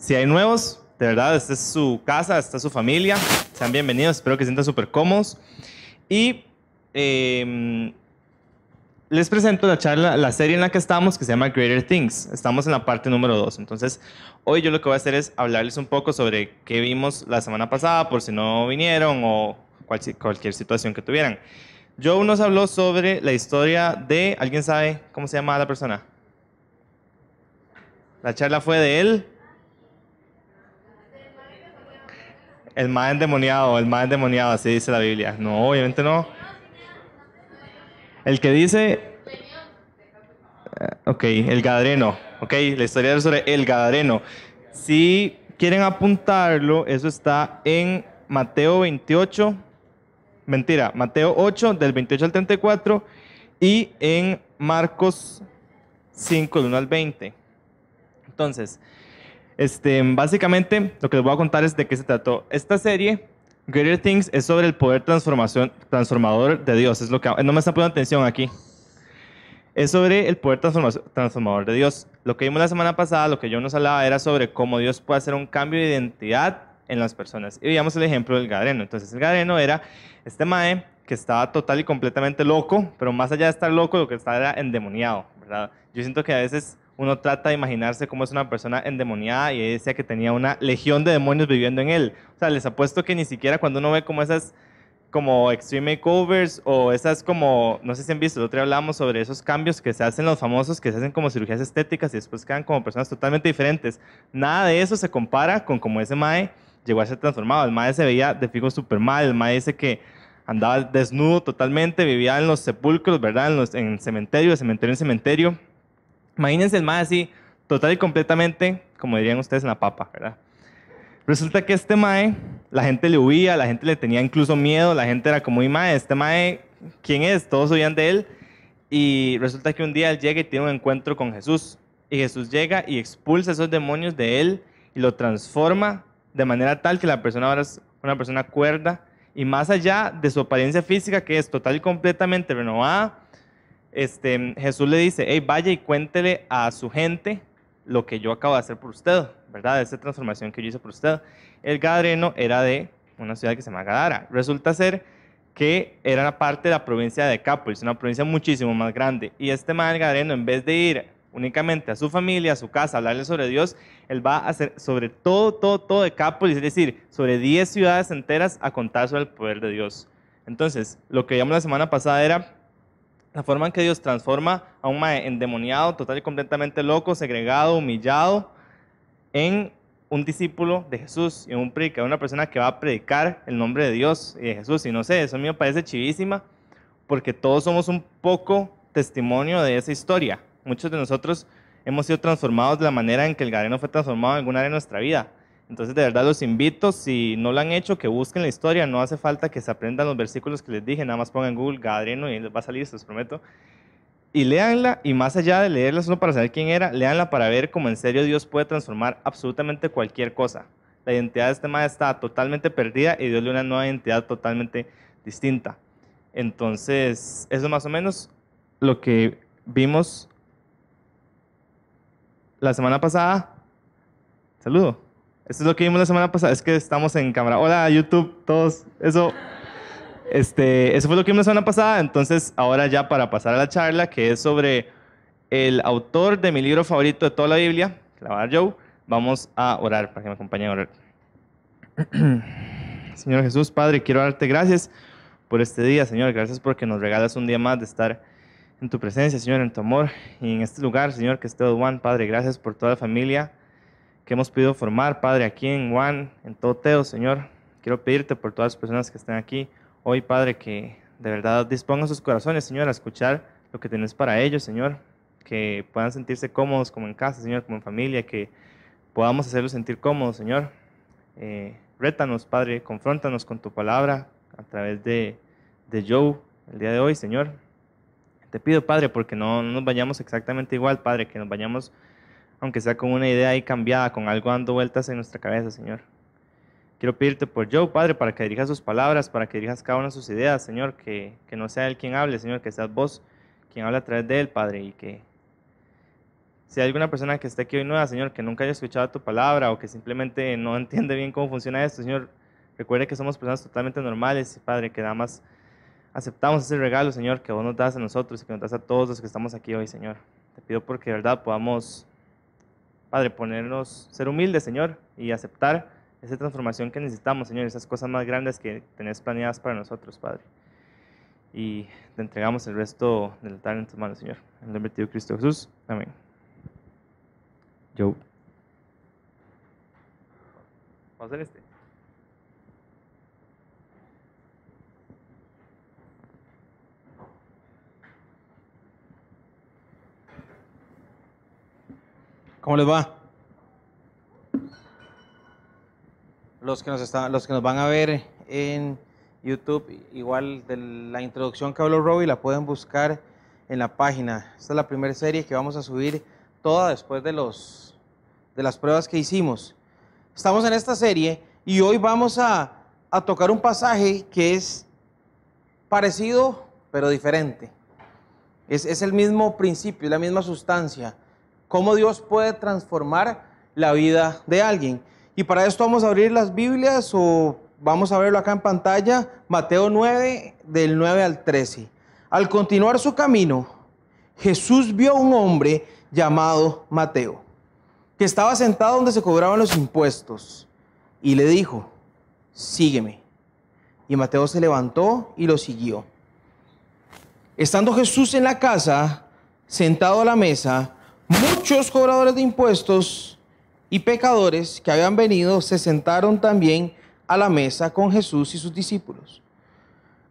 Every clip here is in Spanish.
Si hay nuevos, de verdad, esta es su casa, esta es su familia. Sean bienvenidos, espero que se sientan súper cómodos. Y les presento la charla, la serie en la que estamos, que se llama Greater Things. Estamos en la parte número 2. Entonces, hoy yo lo que voy a hacer es hablarles un poco sobre qué vimos la semana pasada, por si no vinieron o cualquier situación que tuvieran. Joe nos habló sobre la historia de... ¿Alguien sabe cómo se llama la persona? La charla fue de él. el mae endemoniado, así dice la Biblia. No, obviamente no. El que dice, ok, el Gadareno, ok, la historia es sobre el Gadareno. Si quieren apuntarlo, eso está en Mateo 28, mentira, Mateo 8, del 28 al 34, y en Marcos 5, del 1 al 20. Entonces, básicamente lo que les voy a contar es de qué se trató. Esta serie, Greater Things, es sobre el poder transformador de Dios. Es lo que no me están poniendo atención aquí. Es sobre el poder transformador de Dios. Lo que vimos la semana pasada, lo que yo nos hablaba, era sobre cómo Dios puede hacer un cambio de identidad en las personas. Y veíamos el ejemplo del Gadareno. Entonces, el Gadareno era este mae que estaba total y completamente loco, pero más allá de estar loco, lo que estaba era endemoniado, ¿verdad? Yo siento que a veces uno trata de imaginarse cómo es una persona endemoniada y él decía que tenía una legión de demonios viviendo en él. O sea, les apuesto que ni siquiera cuando uno ve como esas como extreme makeovers o esas como, no sé si han visto, el otro día hablamos sobre esos cambios que se hacen los famosos, que se hacen como cirugías estéticas y después quedan como personas totalmente diferentes. Nada de eso se compara con como ese mae llegó a ser transformado. El mae se veía de fijo súper mal, el mae dice que andaba desnudo totalmente, vivía en los sepulcros, ¿verdad? En cementerio, de cementerio en cementerio. Imagínense el mae así, total y completamente, como dirían ustedes, en la papa, ¿verdad? Resulta que este mae, la gente le huía, la gente le tenía incluso miedo, la gente era como, y mae, este mae, ¿quién es? Todos huían de él. Y resulta que un día él llega y tiene un encuentro con Jesús. Y Jesús llega y expulsa esos demonios de él y lo transforma de manera tal que la persona ahora es una persona cuerda. Y más allá de su apariencia física, que es total y completamente renovada, Jesús le dice, hey, vaya y cuéntele a su gente lo que yo acabo de hacer por usted, ¿verdad? Esa transformación que yo hice por usted. El Gadareno era de una ciudad que se llama Gadara. Resulta ser que era parte de la provincia de Decápolis, una provincia muchísimo más grande. Y este man, el Gadareno, en vez de ir únicamente a su familia, a su casa, a hablarle sobre Dios, él va a hacer sobre todo Decápolis, es decir, sobre 10 ciudades enteras a contar sobre el poder de Dios. Entonces, lo que vimos la semana pasada era la forma en que Dios transforma a un mae endemoniado, total y completamente loco, segregado, humillado, en un discípulo de Jesús y un predicador, una persona que va a predicar el nombre de Dios y de Jesús. Y no sé, eso a mí me parece chivísima, porque todos somos un poco testimonio de esa historia. Muchos de nosotros hemos sido transformados de la manera en que el Gadareno fue transformado en alguna área de nuestra vida. Entonces, de verdad, los invito, si no lo han hecho, que busquen la historia. No hace falta que se aprendan los versículos que les dije, nada más pongan en Google Gadareno y les va a salir, se los prometo. Y léanla, y más allá de leerla solo para saber quién era, léanla para ver cómo en serio Dios puede transformar absolutamente cualquier cosa. La identidad de este maestro estaba totalmente perdida y Dios le dio una nueva identidad totalmente distinta. Entonces, eso es más o menos lo que vimos la semana pasada. Saludo. Esto es lo que vimos la semana pasada. Es que estamos en cámara. Hola, YouTube, todos. Eso fue lo que vimos la semana pasada. Entonces, ahora ya para pasar a la charla, que es sobre el autor de mi libro favorito de toda la Biblia, que la va a dar Joe, vamos a orar para que me acompañen a orar. Señor Jesús, Padre, quiero darte gracias por este día, Señor. Gracias porque nos regalas un día más de estar en tu presencia, Señor, en tu amor y en este lugar, Señor, que es todo One. Padre, gracias por toda la familia que hemos podido formar, Padre, aquí en One, en todo Teo, Señor. Quiero pedirte por todas las personas que están aquí hoy, Padre, que de verdad dispongan sus corazones, Señor, a escuchar lo que tienes para ellos, Señor. Que puedan sentirse cómodos como en casa, Señor, como en familia, que podamos hacerlos sentir cómodos, Señor. Rétanos, Padre, confróntanos con tu palabra a través de Joe el día de hoy, Señor. Te pido, Padre, porque no nos vayamos exactamente igual, Padre, que nos vayamos, aunque sea con una idea ahí cambiada, con algo dando vueltas en nuestra cabeza, Señor. Quiero pedirte por Joe, Padre, para que dirijas sus palabras, para que dirijas cada una de sus ideas, Señor, que no sea él quien hable, Señor, que seas vos quien habla a través de él, Padre, y que Si hay alguna persona que esté aquí hoy nueva, Señor, que nunca haya escuchado tu palabra o que simplemente no entiende bien cómo funciona esto, Señor, recuerde que somos personas totalmente normales, Padre, que nada más aceptamos ese regalo, Señor, que vos nos das a nosotros y que nos das a todos los que estamos aquí hoy, Señor. Te pido porque de verdad podamos, Padre, ponernos, ser humildes, Señor, y aceptar esa transformación que necesitamos, Señor, esas cosas más grandes que tenés planeadas para nosotros, Padre. Y te entregamos el resto del altar en tus manos, Señor. En el nombre de Cristo Jesús. Amén. Yo. Vamos a hacer este. ¿Cómo les va? Los que nos van a ver en YouTube, igual de la introducción que habló Robbie, la pueden buscar en la página. Esta es la primera serie que vamos a subir toda después de las pruebas que hicimos. Estamos en esta serie y hoy vamos a tocar un pasaje que es parecido pero diferente. Es el mismo principio, la misma sustancia. Cómo Dios puede transformar la vida de alguien. Y para esto vamos a abrir las Biblias o vamos a verlo acá en pantalla, Mateo 9, del 9 al 13. Al continuar su camino, Jesús vio a un hombre llamado Mateo, que estaba sentado donde se cobraban los impuestos, y le dijo: sígueme. Y Mateo se levantó y lo siguió. Estando Jesús en la casa, sentado a la mesa, muchos cobradores de impuestos y pecadores que habían venido se sentaron también a la mesa con Jesús y sus discípulos.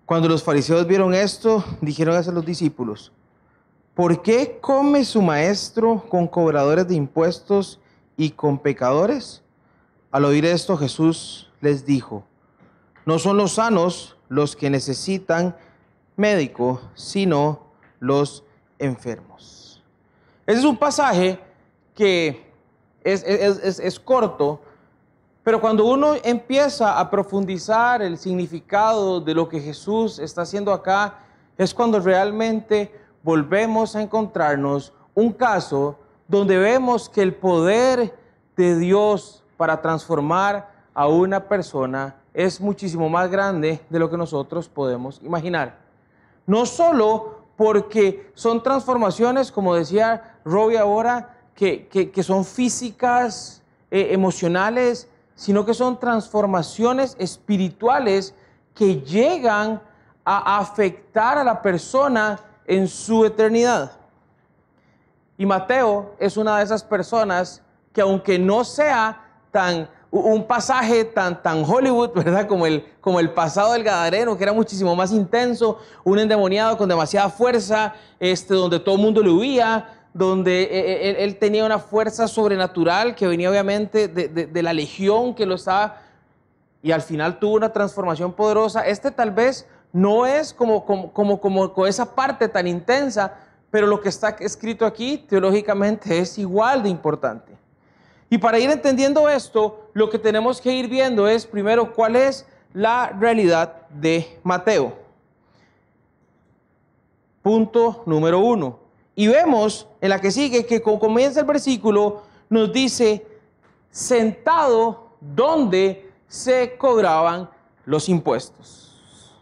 Cuando los fariseos vieron esto, dijeron a los discípulos: ¿por qué come su maestro con cobradores de impuestos y con pecadores? Al oír esto, Jesús les dijo: no son los sanos los que necesitan médico, sino los enfermos. Ese es un pasaje que es corto, pero cuando uno empieza a profundizar el significado de lo que Jesús está haciendo acá, es cuando realmente volvemos a encontrarnos un caso donde vemos que el poder de Dios para transformar a una persona es muchísimo más grande de lo que nosotros podemos imaginar. No solo porque son transformaciones, como decía Robbie ahora, que son físicas, emocionales, sino que son transformaciones espirituales que llegan a afectar a la persona en su eternidad. Y Mateo es una de esas personas que, aunque no sea un pasaje tan Hollywood, ¿verdad? Como el pasado del Gadareno, que era muchísimo más intenso, un endemoniado con demasiada fuerza, donde todo el mundo le huía, donde él tenía una fuerza sobrenatural que venía obviamente de la legión que lo estaba, y al final tuvo una transformación poderosa. Tal vez no es como con esa parte tan intensa, pero lo que está escrito aquí teológicamente es igual de importante. Y para ir entendiendo esto, lo que tenemos que ir viendo es primero cuál es la realidad de Mateo. Punto número 1. Y vemos en la que sigue que comienza el versículo, nos dice: sentado donde se cobraban los impuestos.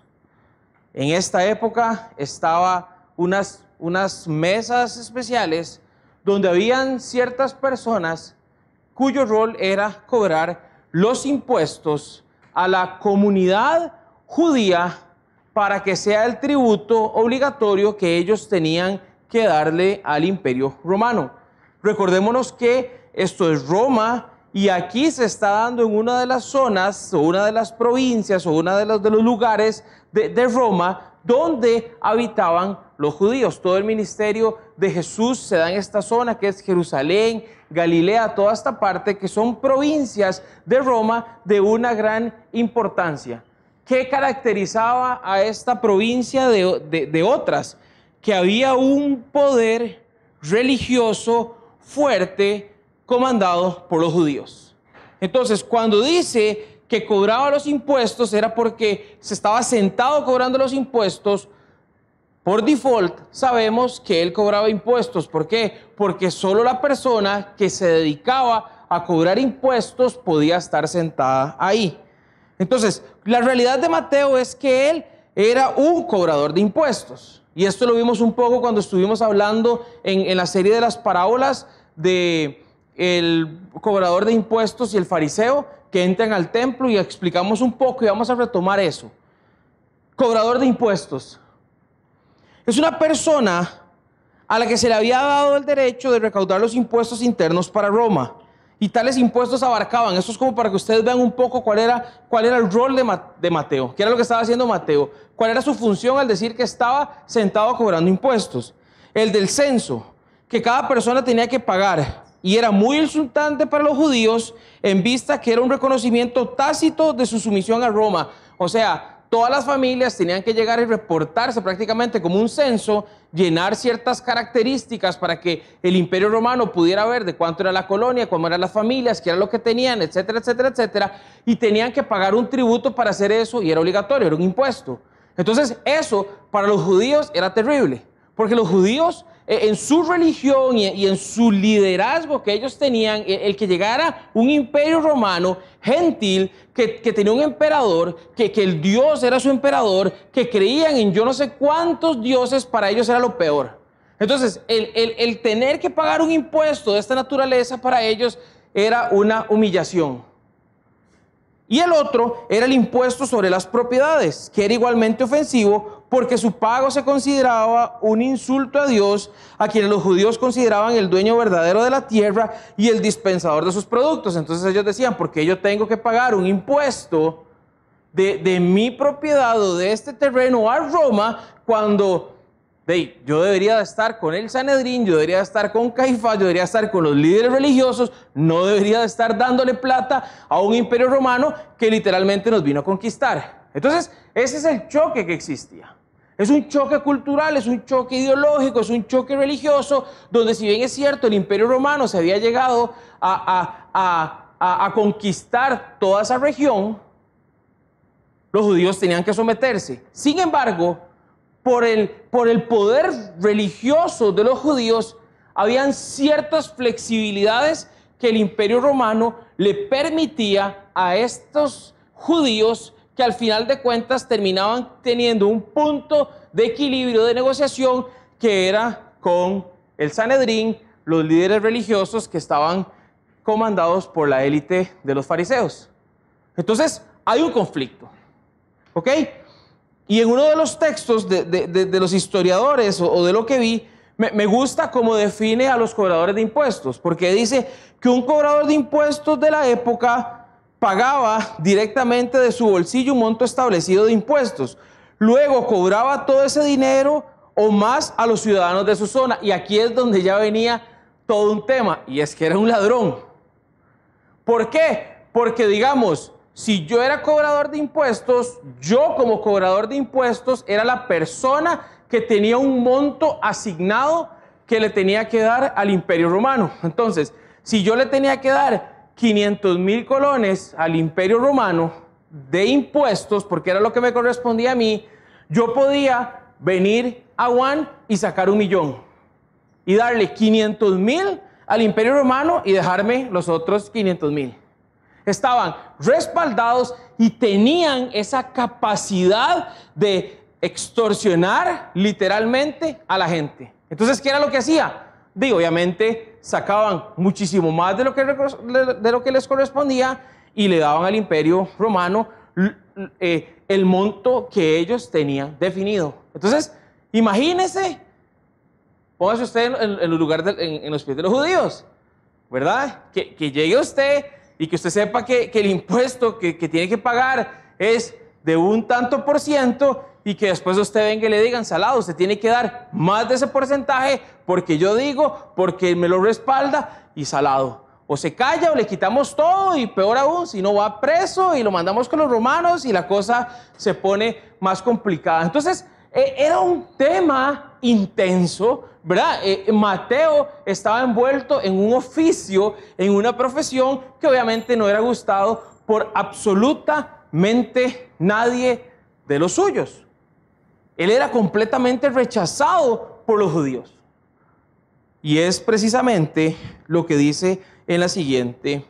En esta época estaba unas mesas especiales donde habían ciertas personas cuyo rol era cobrar los impuestos a la comunidad judía para que sea el tributo obligatorio que ellos tenían que darle al Imperio Romano. Recordémonos que esto es Roma y aquí se está dando en una de las zonas o una de las provincias o uno de los lugares de Roma donde habitaban los judíos. Todo el ministerio de Jesús se da en esta zona que es Jerusalén, Galilea, toda esta parte que son provincias de Roma de una gran importancia. ¿Qué caracterizaba a esta provincia de otras? Que había un poder religioso fuerte comandado por los judíos. Entonces, cuando dice que cobraba los impuestos, era porque se estaba sentado cobrando los impuestos por default sabemos que él cobraba impuestos. ¿Por qué? Porque solo la persona que se dedicaba a cobrar impuestos podía estar sentada ahí. Entonces, la realidad de Mateo es que él era un cobrador de impuestos. Y esto lo vimos un poco cuando estuvimos hablando en la serie de las parábolas de el cobrador de impuestos y el fariseo que entran al templo, y explicamos un poco y vamos a retomar eso. Cobrador de impuestos es una persona a la que se le había dado el derecho de recaudar los impuestos internos para Roma. Y tales impuestos abarcaban, esto es como para que ustedes vean un poco cuál era el rol de Mateo, qué era lo que estaba haciendo Mateo, cuál era su función al decir que estaba sentado cobrando impuestos. El del censo, que cada persona tenía que pagar, y era muy insultante para los judíos en vista que era un reconocimiento tácito de su sumisión a Roma. O sea, todas las familias tenían que llegar y reportarse prácticamente como un censo, llenar ciertas características para que el Imperio Romano pudiera ver de cuánto era la colonia, cómo eran las familias, qué era lo que tenían, etcétera, etcétera, etcétera. Y tenían que pagar un tributo para hacer eso, y era obligatorio, era un impuesto. Entonces, eso para los judíos era terrible, porque los judíos, en su religión y en su liderazgo que ellos tenían, el que llegara un imperio romano gentil, que tenía un emperador, que el dios era su emperador, que creían en yo no sé cuántos dioses, para ellos era lo peor. Entonces, el tener que pagar un impuesto de esta naturaleza para ellos era una humillación. Y el otro era el impuesto sobre las propiedades, que era igualmente ofensivo porque su pago se consideraba un insulto a Dios, a quienes los judíos consideraban el dueño verdadero de la tierra y el dispensador de sus productos. Entonces ellos decían, ¿por qué yo tengo que pagar un impuesto de mi propiedad o de este terreno a Roma cuando yo debería de estar con el Sanedrín, yo debería de estar con Caifás, yo debería estar con los líderes religiosos, no debería de estar dándole plata a un imperio romano que literalmente nos vino a conquistar? Entonces, ese es el choque que existía. Es un choque cultural, es un choque ideológico, es un choque religioso, donde si bien es cierto, el imperio romano se había llegado a conquistar toda esa región, los judíos tenían que someterse. Sin embargo, por el poder religioso de los judíos, habían ciertas flexibilidades que el Imperio Romano le permitía a estos judíos, que al final de cuentas terminaban teniendo un punto de equilibrio de negociación, que era con el Sanedrín, los líderes religiosos que estaban comandados por la élite de los fariseos. Entonces, hay un conflicto, ¿ok? Y en uno de los textos de los historiadores o de lo que vi, me gusta cómo define a los cobradores de impuestos, porque dice que un cobrador de impuestos de la época pagaba directamente de su bolsillo un monto establecido de impuestos. Luego cobraba todo ese dinero o más a los ciudadanos de su zona. Y aquí es donde ya venía todo un tema, y es que era un ladrón. ¿Por qué? Porque digamos, si yo era cobrador de impuestos, yo como cobrador de impuestos era la persona que tenía un monto asignado que le tenía que dar al Imperio Romano. Entonces, si yo le tenía que dar 500,000 colones al Imperio Romano de impuestos, porque era lo que me correspondía a mí, yo podía venir a Juan y sacar 1,000,000 y darle 500,000 al Imperio Romano y dejarme los otros 500,000. Estaban respaldados y tenían esa capacidad de extorsionar literalmente a la gente. Entonces, ¿qué era lo que hacía? Obviamente sacaban muchísimo más de lo que les correspondía y le daban al Imperio Romano el monto que ellos tenían definido. Entonces, imagínese, póngase usted en los pies de los judíos, ¿verdad? Que llegue usted y que usted sepa que el impuesto que tiene que pagar es de un tanto por ciento, y que después usted venga y le digan, Salado, usted tiene que dar más de ese porcentaje porque yo digo, porque me lo respalda, y Salado, o se calla o le quitamos todo, y peor aún, si no va preso y lo mandamos con los romanos y la cosa se pone más complicada. Entonces, era un tema intenso, ¿verdad? Mateo estaba envuelto en un oficio, en una profesión que obviamente no era gustado por absolutamente nadie de los suyos. Él era completamente rechazado por los judíos. Y es precisamente lo que dice en la siguiente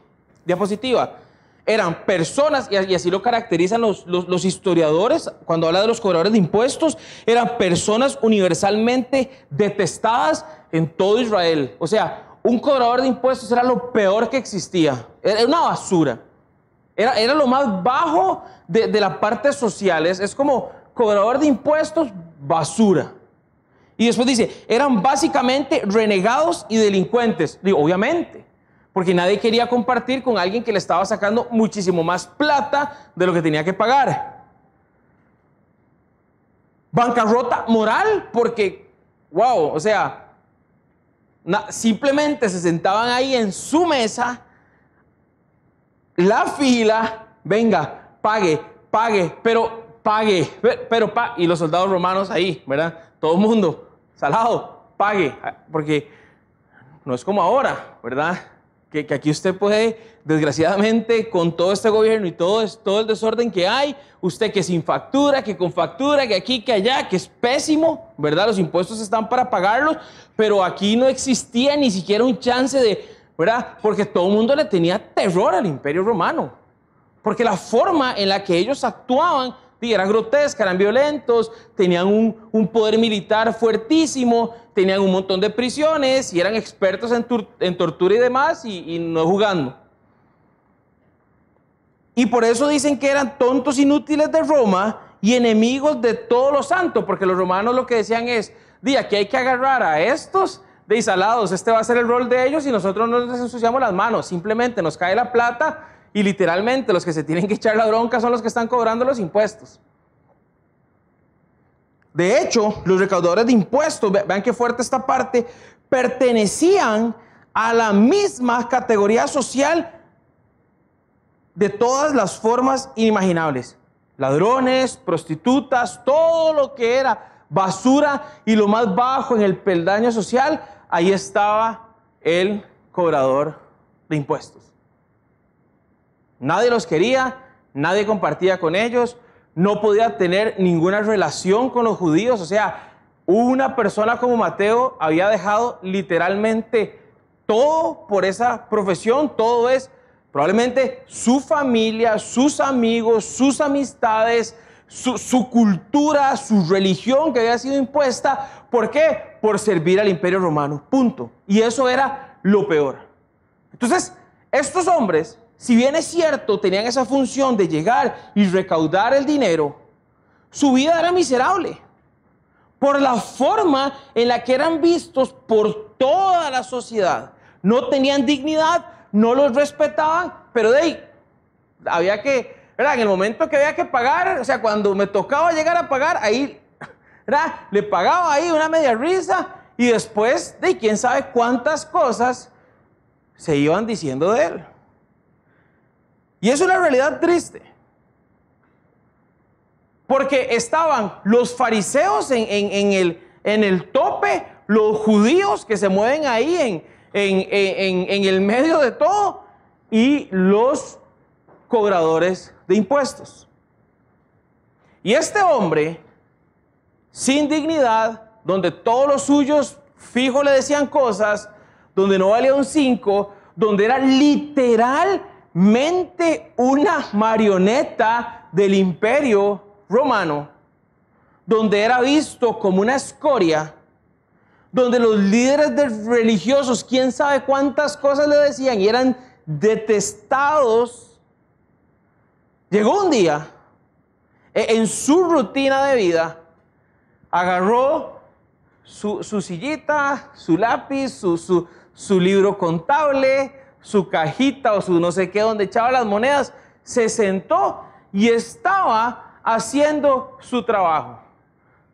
diapositiva. Eran personas, y así lo caracterizan los historiadores cuando habla de los cobradores de impuestos, eran personas universalmente detestadas en todo Israel. O sea, un cobrador de impuestos era lo peor que existía. Era una basura. Era lo más bajo de la parte social. Es como cobrador de impuestos, basura. Y después dice, eran básicamente renegados y delincuentes. Digo, obviamente, porque nadie quería compartir con alguien que le estaba sacando muchísimo más plata de lo que tenía que pagar. Bancarrota moral, porque, wow, o sea, simplemente se sentaban ahí en su mesa, la fila, venga, pague, y los soldados romanos ahí, ¿verdad? Todo el mundo, salado, pague, porque no es como ahora, ¿verdad? Que aquí usted puede, desgraciadamente, con todo este gobierno y todo el desorden que hay, usted que sin factura, que con factura, que aquí, que allá, que es pésimo, ¿verdad? Los impuestos están para pagarlos, pero aquí no existía ni siquiera un chance de, ¿verdad? Porque todo el mundo le tenía terror al Imperio Romano, porque la forma en la que ellos actuaban era grotesca, eran violentos, tenían un poder militar fuertísimo, tenían un montón de prisiones y eran expertos en tortura y demás y no jugando. Y por eso dicen que eran tontos inútiles de Roma y enemigos de todos los santos, porque los romanos lo que decían es, aquí hay que agarrar a estos de salados, este va a ser el rol de ellos y nosotros no les ensuciamos las manos, simplemente nos cae la plata. Y literalmente los que se tienen que echar la bronca son los que están cobrando los impuestos. De hecho, los recaudadores de impuestos, vean qué fuerte esta parte, pertenecían a la misma categoría social de todas las formas inimaginables. Ladrones, prostitutas, todo lo que era basura y lo más bajo en el peldaño social, ahí estaba el cobrador de impuestos. Nadie los quería, nadie compartía con ellos, no podía tener ninguna relación con los judíos. O sea, una persona como Mateo había dejado literalmente todo por esa profesión. Todo es probablemente su familia, sus amigos, sus amistades, su cultura, su religión que había sido impuesta. ¿Por qué? Por servir al Imperio Romano, punto. Y eso era lo peor. Entonces, estos hombres, si bien es cierto, tenían esa función de llegar y recaudar el dinero, su vida era miserable por la forma en la que eran vistos por toda la sociedad. No tenían dignidad, no los respetaban, pero había que, ¿verdad? En el momento que había que pagar, o sea, cuando me tocaba llegar a pagar, ahí, ¿verdad? Le pagaba ahí una media risa y después quién sabe cuántas cosas se iban diciendo de él. Y es una realidad triste, porque estaban los fariseos en el tope, los judíos que se mueven ahí en el medio de todo, y los cobradores de impuestos. Y este hombre, sin dignidad, donde todos los suyos fijo le decían cosas, donde no valía un 5, donde era literalmente una marioneta del Imperio Romano, donde era visto como una escoria, donde los líderes religiosos, quién sabe cuántas cosas le decían y eran detestados. Llegó un día, en su rutina de vida, agarró su sillita, su lápiz, su libro contable, su cajita o su no sé qué donde echaba las monedas, se sentó y estaba haciendo su trabajo.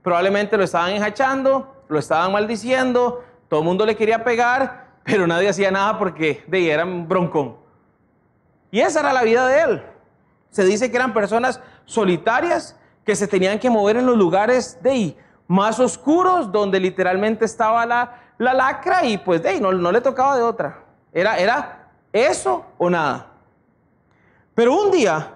Probablemente lo estaban enjachando, lo estaban maldiciendo, todo el mundo le quería pegar, pero nadie hacía nada porque era un broncón. Y esa era la vida de él. Se dice que eran personas solitarias que se tenían que mover en los lugares más oscuros, donde literalmente estaba la lacra y pues no le tocaba de otra. Era eso o nada. Pero un día,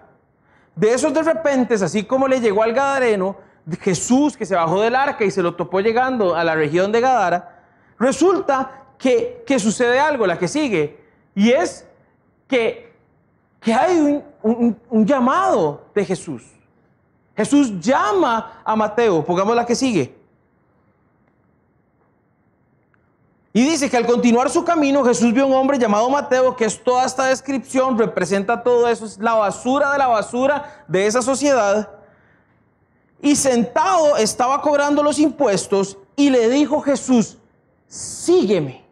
de esos de repente, así como le llegó al Gadareno, Jesús que se bajó del arca y se lo topó llegando a la región de Gadara, resulta que sucede algo, la que sigue, y es que hay un llamado de Jesús. Jesús llama a Mateo, pongamos la que sigue. Y dice que al continuar su camino, Jesús vio a un hombre llamado Mateo, que es toda esta descripción, representa todo eso, es la basura de esa sociedad. Y sentado estaba cobrando los impuestos y le dijo Jesús, sígueme.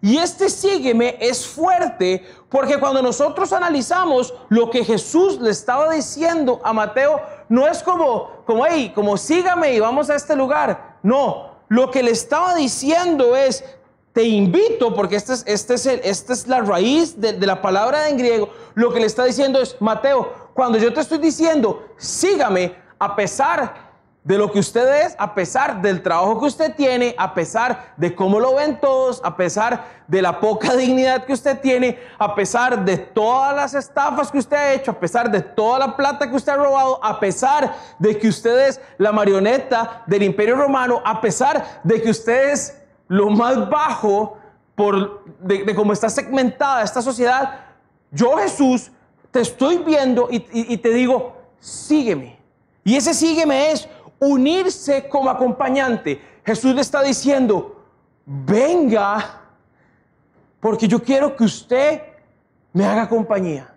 Y este sígueme es fuerte porque cuando nosotros analizamos lo que Jesús le estaba diciendo a Mateo, no es como sígame y vamos a este lugar. No, lo que le estaba diciendo es, te invito, porque esta es la raíz de la palabra en griego. Lo que le está diciendo es, Mateo, cuando yo te estoy diciendo, sígame, a pesar de lo que usted es, a pesar del trabajo que usted tiene, a pesar de cómo lo ven todos, a pesar de la poca dignidad que usted tiene, a pesar de todas las estafas que usted ha hecho, a pesar de toda la plata que usted ha robado, a pesar de que usted es la marioneta del Imperio Romano, a pesar de que usted es lo más bajo de cómo está segmentada esta sociedad, yo, Jesús, te estoy viendo y te digo, sígueme. Y ese sígueme es unirse como acompañante. Jesús le está diciendo, venga, porque yo quiero que usted me haga compañía.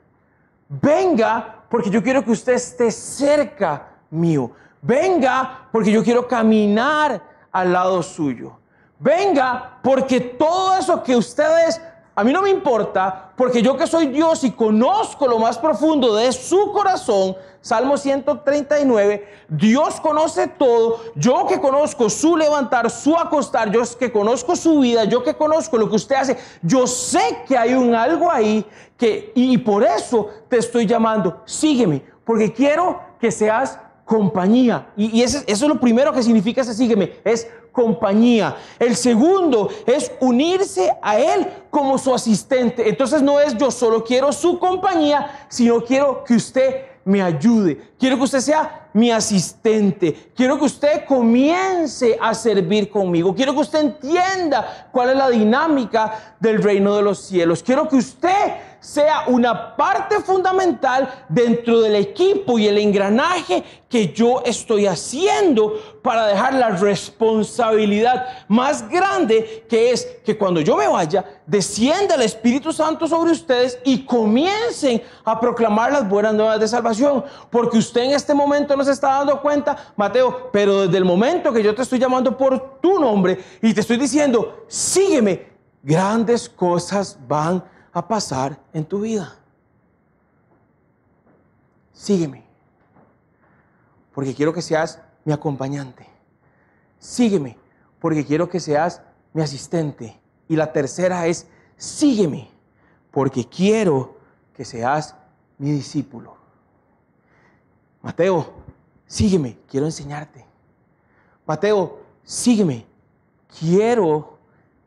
Venga, porque yo quiero que usted esté cerca mío. Venga, porque yo quiero caminar al lado suyo. Venga, porque todo eso que usted es, a mí no me importa, porque yo que soy Dios y conozco lo más profundo de su corazón, Salmo 139, Dios conoce todo, yo que conozco su levantar, su acostar, yo que conozco su vida, yo que conozco lo que usted hace, yo sé que hay un algo ahí, y por eso te estoy llamando, sígueme, porque quiero que seas compañía. Y eso es lo primero que significa ese sígueme, es compañía. El segundo es unirse a Él como su asistente. Entonces no es yo solo quiero su compañía, sino quiero que usted me ayude. Quiero que usted sea mi asistente. Quiero que usted comience a servir conmigo. Quiero que usted entienda cuál es la dinámica del reino de los cielos. Quiero que usted sea una parte fundamental dentro del equipo y el engranaje que yo estoy haciendo para dejar la responsabilidad más grande, que es que cuando yo me vaya, descienda el Espíritu Santo sobre ustedes y comiencen a proclamar las buenas nuevas de salvación. Porque usted en este momento no se está dando cuenta, Mateo, pero desde el momento que yo te estoy llamando por tu nombre y te estoy diciendo, sígueme, grandes cosas van a pasar en tu vida. Sígueme, porque quiero que seas mi acompañante. Sígueme, porque quiero que seas mi asistente. Y la tercera es, sígueme, porque quiero que seas mi discípulo. Mateo, sígueme, quiero enseñarte. Mateo, sígueme, quiero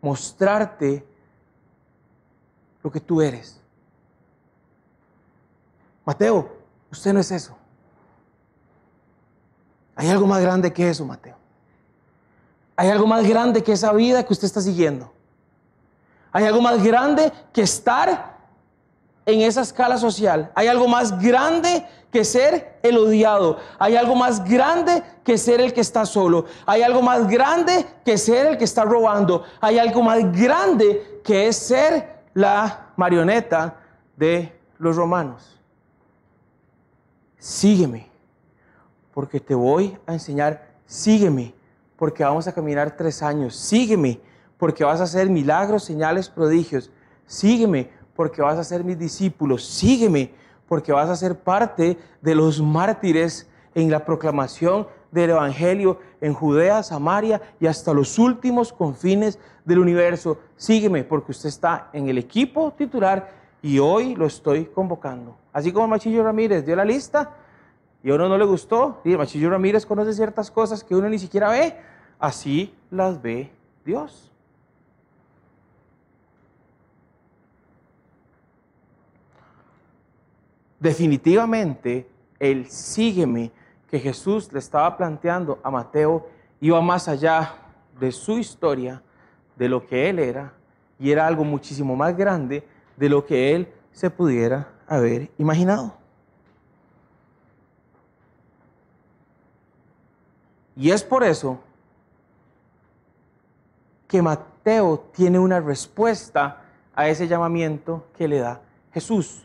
mostrarte lo que tú eres. Mateo, usted no es eso. Hay algo más grande que eso, Mateo. Hay algo más grande que esa vida que usted está siguiendo. Hay algo más grande que estar en esa escala social. Hay algo más grande que ser el odiado. Hay algo más grande que ser el que está solo. Hay algo más grande que ser el que está robando. Hay algo más grande que es ser la marioneta de los romanos. Sígueme, porque te voy a enseñar. Sígueme, porque vamos a caminar 3 años. Sígueme, porque vas a hacer milagros, señales, prodigios. Sígueme, porque vas a ser mis discípulos. Sígueme, porque vas a ser parte de los mártires en la proclamación del Evangelio en Judea, Samaria y hasta los últimos confines del universo. Sígueme, porque usted está en el equipo titular y hoy lo estoy convocando. Así como Machillo Ramírez dio la lista y a uno no le gustó, y Machillo Ramírez conoce ciertas cosas que uno ni siquiera ve, así las ve Dios. Definitivamente, el sígueme que Jesús le estaba planteando a Mateo iba más allá de su historia, de lo que él era, y era algo muchísimo más grande de lo que él se pudiera haber imaginado. Y es por eso que Mateo tiene una respuesta a ese llamamiento que le da Jesús.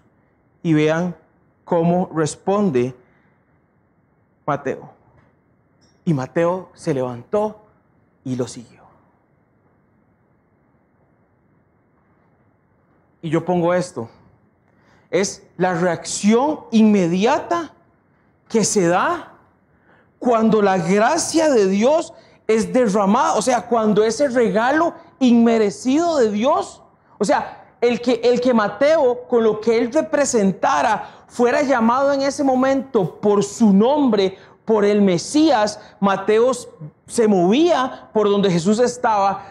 Y vean cómo responde Mateo. Y Mateo se levantó y lo siguió. Y yo pongo esto. Es la reacción inmediata que se da cuando la gracia de Dios es derramada. O sea, cuando ese regalo inmerecido de Dios, o sea, el que Mateo, con lo que él representara, fuera llamado en ese momento por su nombre, por el Mesías, Mateo se movía por donde Jesús estaba.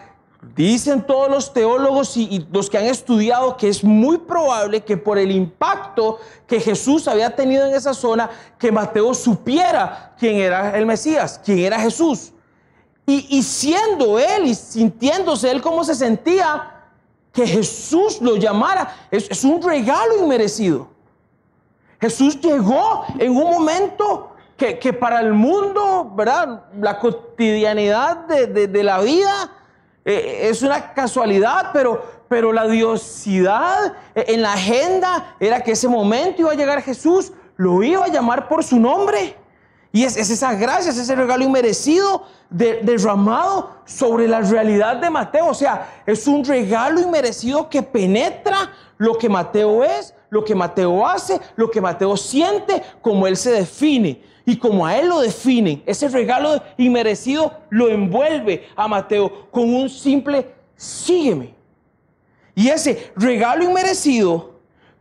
Dicen todos los teólogos y los que han estudiado que es muy probable que por el impacto que Jesús había tenido en esa zona, que Mateo supiera quién era el Mesías, quién era Jesús. Y siendo él y sintiéndose él cómo se sentía, que Jesús lo llamara, es un regalo inmerecido. Jesús llegó en un momento que para el mundo, ¿verdad? La cotidianidad de la vida es una casualidad, pero la diosidad en la agenda era que ese momento iba a llegar Jesús, lo iba a llamar por su nombre. Y es esa gracia, es ese regalo inmerecido derramado sobre la realidad de Mateo. O sea, es un regalo inmerecido que penetra lo que Mateo es, lo que Mateo hace, lo que Mateo siente, como él se define. Y como a él lo definen, ese regalo inmerecido lo envuelve a Mateo con un simple sígueme. Y ese regalo inmerecido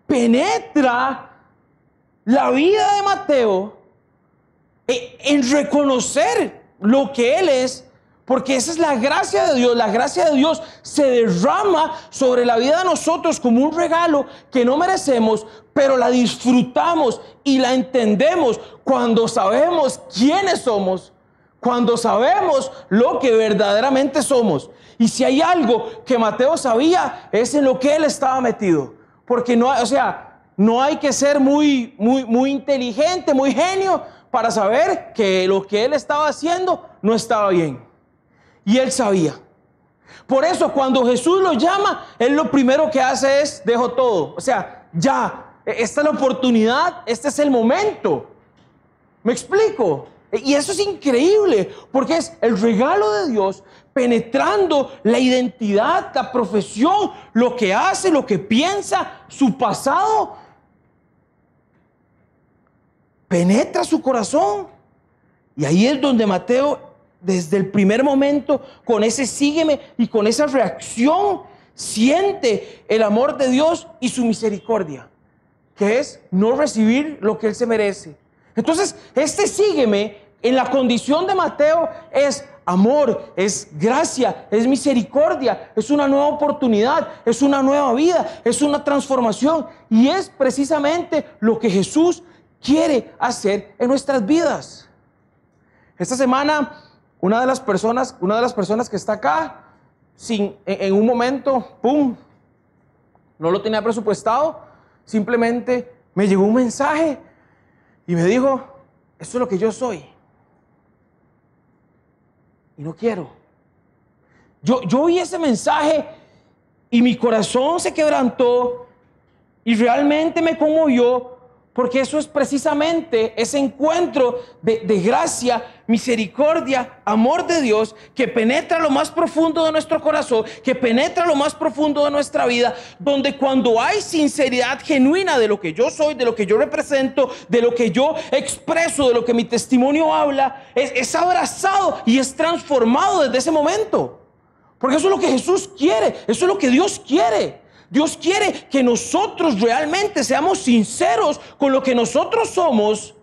penetra la vida de Mateo en reconocer lo que él es, porque esa es la gracia de Dios. La gracia de Dios se derrama sobre la vida de nosotros como un regalo que no merecemos, pero la disfrutamos y la entendemos cuando sabemos quiénes somos, cuando sabemos lo que verdaderamente somos. Y si hay algo que Mateo sabía, es en lo que él estaba metido, porque no hay que ser muy inteligente, muy genio para saber que lo que él estaba haciendo no estaba bien. Y él sabía. Por eso cuando Jesús lo llama, él lo primero que hace es, dejo todo. O sea, ya, esta es la oportunidad, este es el momento. ¿Me explico? Y eso es increíble, porque es el regalo de Dios penetrando la identidad, la profesión, lo que hace, lo que piensa, su pasado. Penetra su corazón. Y ahí es donde Mateo, desde el primer momento, con ese sígueme y con esa reacción, siente el amor de Dios y su misericordia, que es no recibir lo que él se merece. Entonces, este sígueme en la condición de Mateo es amor, es gracia, es misericordia, es una nueva oportunidad, es una nueva vida, es una transformación. Y es precisamente lo que Jesús quiere hacer en nuestras vidas. Esta semana, una de las personas que está acá, en un momento, ¡pum!, no lo tenía presupuestado, simplemente me llegó un mensaje y me dijo, esto es lo que yo soy. Y no quiero. Yo vi ese mensaje y mi corazón se quebrantó y realmente me conmovió, porque eso es precisamente ese encuentro de gracia, misericordia, amor de Dios, que penetra lo más profundo de nuestro corazón, que penetra lo más profundo de nuestra vida, donde cuando hay sinceridad genuina de lo que yo soy, de lo que yo represento, de lo que yo expreso, de lo que mi testimonio habla, es abrazado y es transformado desde ese momento. Porque eso es lo que Jesús quiere, eso es lo que Dios quiere. Dios quiere que nosotros realmente seamos sinceros con lo que nosotros somos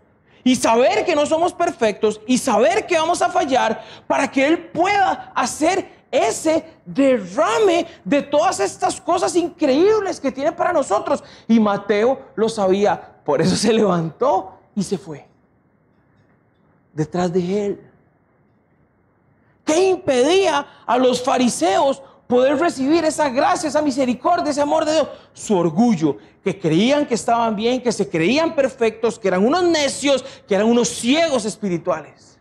y saber que no somos perfectos y saber que vamos a fallar, para que Él pueda hacer ese derrame de todas estas cosas increíbles que tiene para nosotros. Y Mateo lo sabía, por eso se levantó y se fue. detrás de él. ¿Qué impedía a los fariseos poder recibir esa gracia, esa misericordia, ese amor de Dios? Su orgullo, que creían que estaban bien, que se creían perfectos, que eran unos necios, que eran unos ciegos espirituales.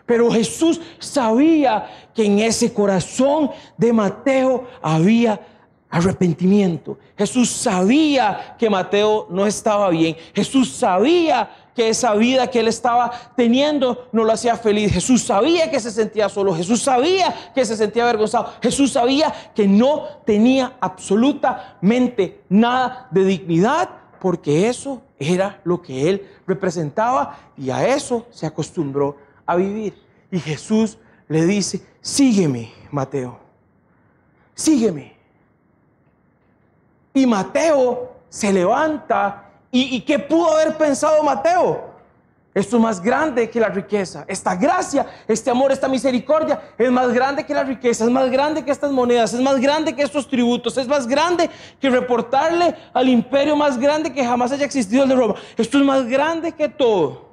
Pero Jesús sabía que en ese corazón de Mateo había arrepentimiento. Jesús sabía que Mateo no estaba bien. Jesús sabía que esa vida que él estaba teniendo no lo hacía feliz. Jesús sabía que se sentía solo. Jesús sabía que se sentía avergonzado. Jesús sabía que no tenía absolutamente nada de dignidad, porque eso era lo que él representaba y a eso se acostumbró a vivir. Y Jesús le dice: sígueme, Mateo, sígueme. Y Mateo se levanta. ¿Y qué pudo haber pensado Mateo? Esto es más grande que la riqueza. Esta gracia, este amor, esta misericordia es más grande que la riqueza, es más grande que estas monedas, es más grande que estos tributos, es más grande que reportarle al imperio más grande que jamás haya existido, el de Roma. Esto es más grande que todo.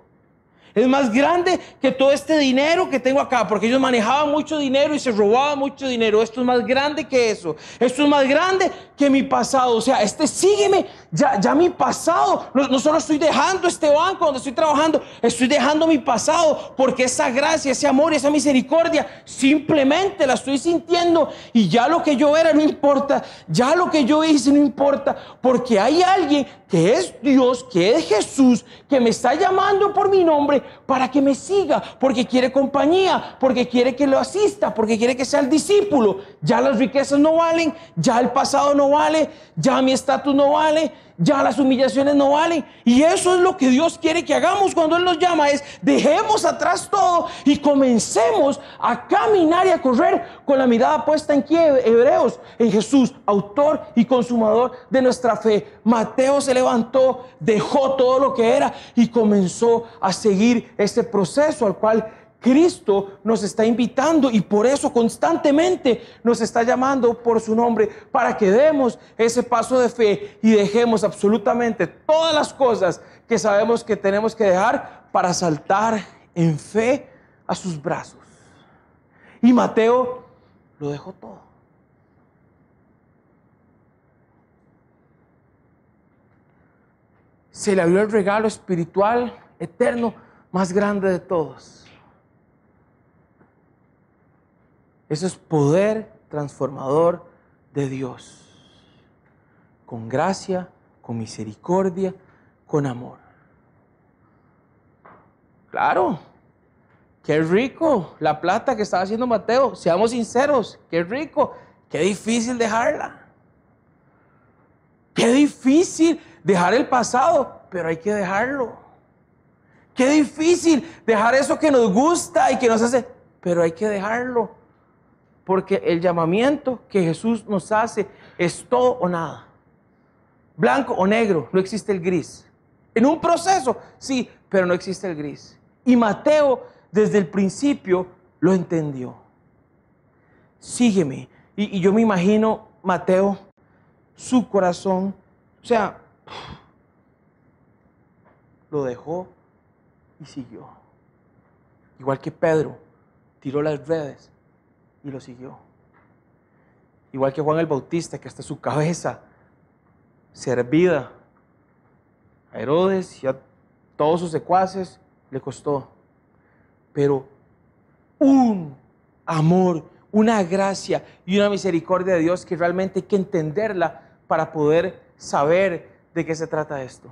Es más grande que todo este dinero que tengo acá, porque ellos manejaban mucho dinero y se robaban mucho dinero. Esto es más grande que eso. Esto es más grande que mi pasado. O sea, sígueme, ya mi pasado. No solo estoy dejando este banco donde estoy trabajando, estoy dejando mi pasado, porque esa gracia, ese amor, esa misericordia, simplemente la estoy sintiendo y ya lo que yo era no importa, ya lo que yo hice no importa, porque hay alguien que es Dios, que es Jesús, que me está llamando por mi nombre para que me siga, porque quiere compañía, porque quiere que lo asista, porque quiere que sea el discípulo. Ya las riquezas no valen, ya el pasado no vale, ya mi estatus no vale, ya las humillaciones no valen. Y eso es lo que Dios quiere que hagamos cuando Él nos llama, es dejemos atrás todo y comencemos a caminar y a correr con la mirada puesta en quién, Hebreos, en Jesús, autor y consumador de nuestra fe. Mateo se levantó, dejó todo lo que era y comenzó a seguir este proceso al cual Cristo nos está invitando, y por eso constantemente nos está llamando por su nombre, para que demos ese paso de fe y dejemos absolutamente todas las cosas que sabemos que tenemos que dejar para saltar en fe a sus brazos. Y Mateo lo dejó todo. Se le abrió el regalo espiritual eterno más grande de todos. Eso es poder transformador de Dios, con gracia, con misericordia, con amor. Claro, qué rico la plata que estaba haciendo Mateo, seamos sinceros, qué rico, qué difícil dejarla. Qué difícil dejar el pasado, pero hay que dejarlo. Qué difícil dejar eso que nos gusta y que nos hace, pero hay que dejarlo. Porque el llamamiento que Jesús nos hace es todo o nada. Blanco o negro, no existe el gris. En un proceso, sí, pero no existe el gris. Y Mateo desde el principio lo entendió. Sígueme. Y yo me imagino Mateo, su corazón, o sea, lo dejó y siguió. Igual que Pedro, tiró las redes y lo siguió. Igual que Juan el Bautista, que hasta su cabeza servida a Herodes y a todos sus secuaces le costó. Pero un amor, una gracia y una misericordia de Dios que realmente hay que entenderla para poder saber de qué se trata esto.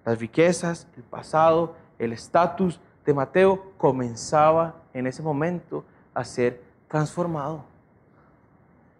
Las riquezas, el pasado, el estatus de Mateo comenzaba en ese momento a ser transformado.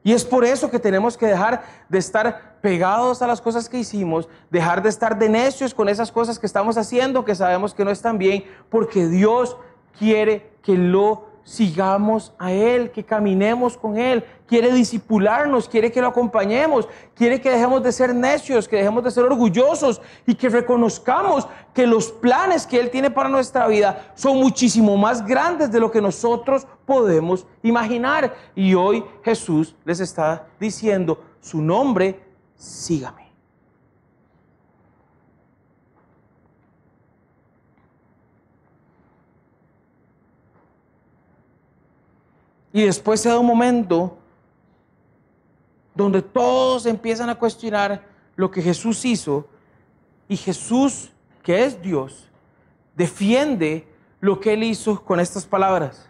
Y es por eso que tenemos que dejar de estar pegados a las cosas que hicimos, dejar de estar de necios con esas cosas que estamos haciendo, que sabemos que no están bien, porque Dios quiere que lo sigamos a Él, que caminemos con Él, quiere discipularnos, quiere que lo acompañemos, quiere que dejemos de ser necios, que dejemos de ser orgullosos y que reconozcamos que los planes que Él tiene para nuestra vida son muchísimo más grandes de lo que nosotros podemos imaginar. Y hoy Jesús les está diciendo su nombre: sígame. Y después se da un momento donde todos empiezan a cuestionar lo que Jesús hizo, y Jesús, que es Dios, defiende lo que Él hizo con estas palabras.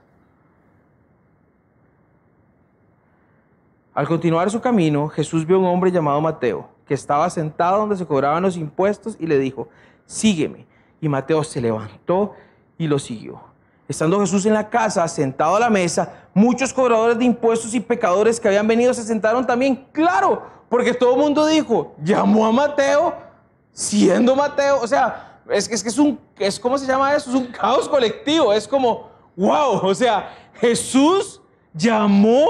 Al continuar su camino, Jesús vio a un hombre llamado Mateo, que estaba sentado donde se cobraban los impuestos, y le dijo: sígueme. Y Mateo se levantó y lo siguió. Estando Jesús en la casa, sentado a la mesa, muchos cobradores de impuestos y pecadores que habían venido se sentaron también. Claro, porque todo el mundo dijo, llamó a Mateo, siendo Mateo. O sea, ¿cómo se llama eso? Es un caos colectivo. Es como, wow, o sea, Jesús llamó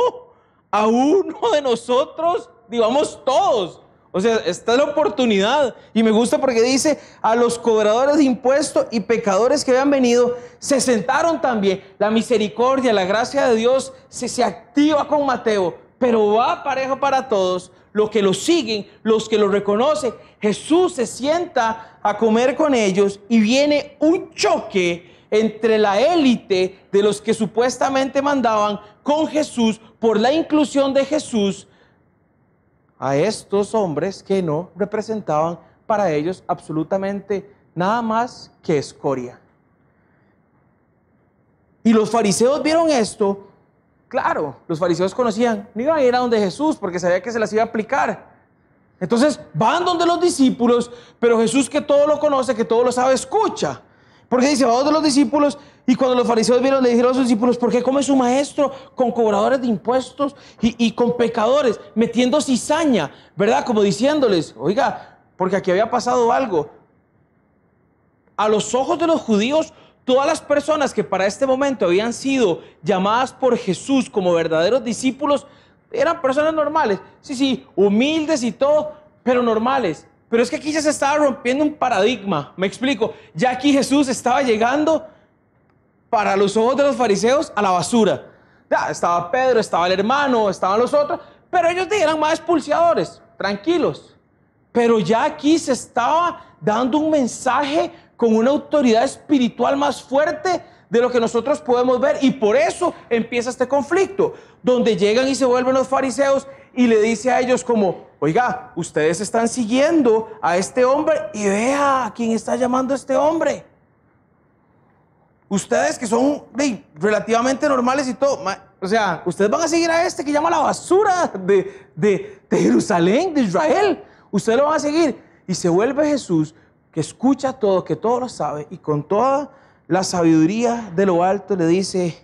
a uno de nosotros, digamos todos. O sea, esta es la oportunidad. Y me gusta porque dice, a los cobradores de impuestos y pecadores que habían venido, se sentaron también. La misericordia, la gracia de Dios se activa con Mateo, pero va parejo para todos. Los que lo siguen, los que lo reconocen. Jesús se sienta a comer con ellos y viene un choque entre la élite de los que supuestamente mandaban con Jesús por la inclusión de Jesús a estos hombres que no representaban para ellos absolutamente nada más que escoria. Y los fariseos vieron esto. Claro, los fariseos conocían, no iban a ir a donde Jesús porque sabía que se las iba a aplicar. Entonces van donde los discípulos, pero Jesús, que todo lo conoce, que todo lo sabe, escucha. Porque dice, va donde los discípulos, y cuando los fariseos vieron, le dijeron a sus discípulos: ¿por qué come su maestro con cobradores de impuestos y con pecadores, metiendo cizaña? ¿Verdad? Como diciéndoles, oiga, porque aquí había pasado algo. A los ojos de los judíos, todas las personas que para este momento habían sido llamadas por Jesús como verdaderos discípulos, eran personas normales. Sí, humildes y todo, pero normales. Pero es que aquí ya se estaba rompiendo un paradigma. Me explico. Ya aquí Jesús estaba llegando, para los ojos de los fariseos, a la basura. Ya, estaba Pedro, estaba el hermano, estaban los otros, pero ellos eran más expulsadores, tranquilos. Pero ya aquí se estaba dando un mensaje con una autoridad espiritual más fuerte de lo que nosotros podemos ver. Y por eso empieza este conflicto, donde llegan y se vuelven los fariseos y le dice a ellos como, oiga, ustedes están siguiendo a este hombre y vea a quién está llamando a este hombre. Ustedes que son relativamente normales y todo, o sea, ustedes van a seguir a este que llama la basura de Jerusalén, de Israel. Ustedes lo van a seguir. Y se vuelve Jesús, que escucha todo, que todo lo sabe, y con toda la sabiduría de lo alto le dice: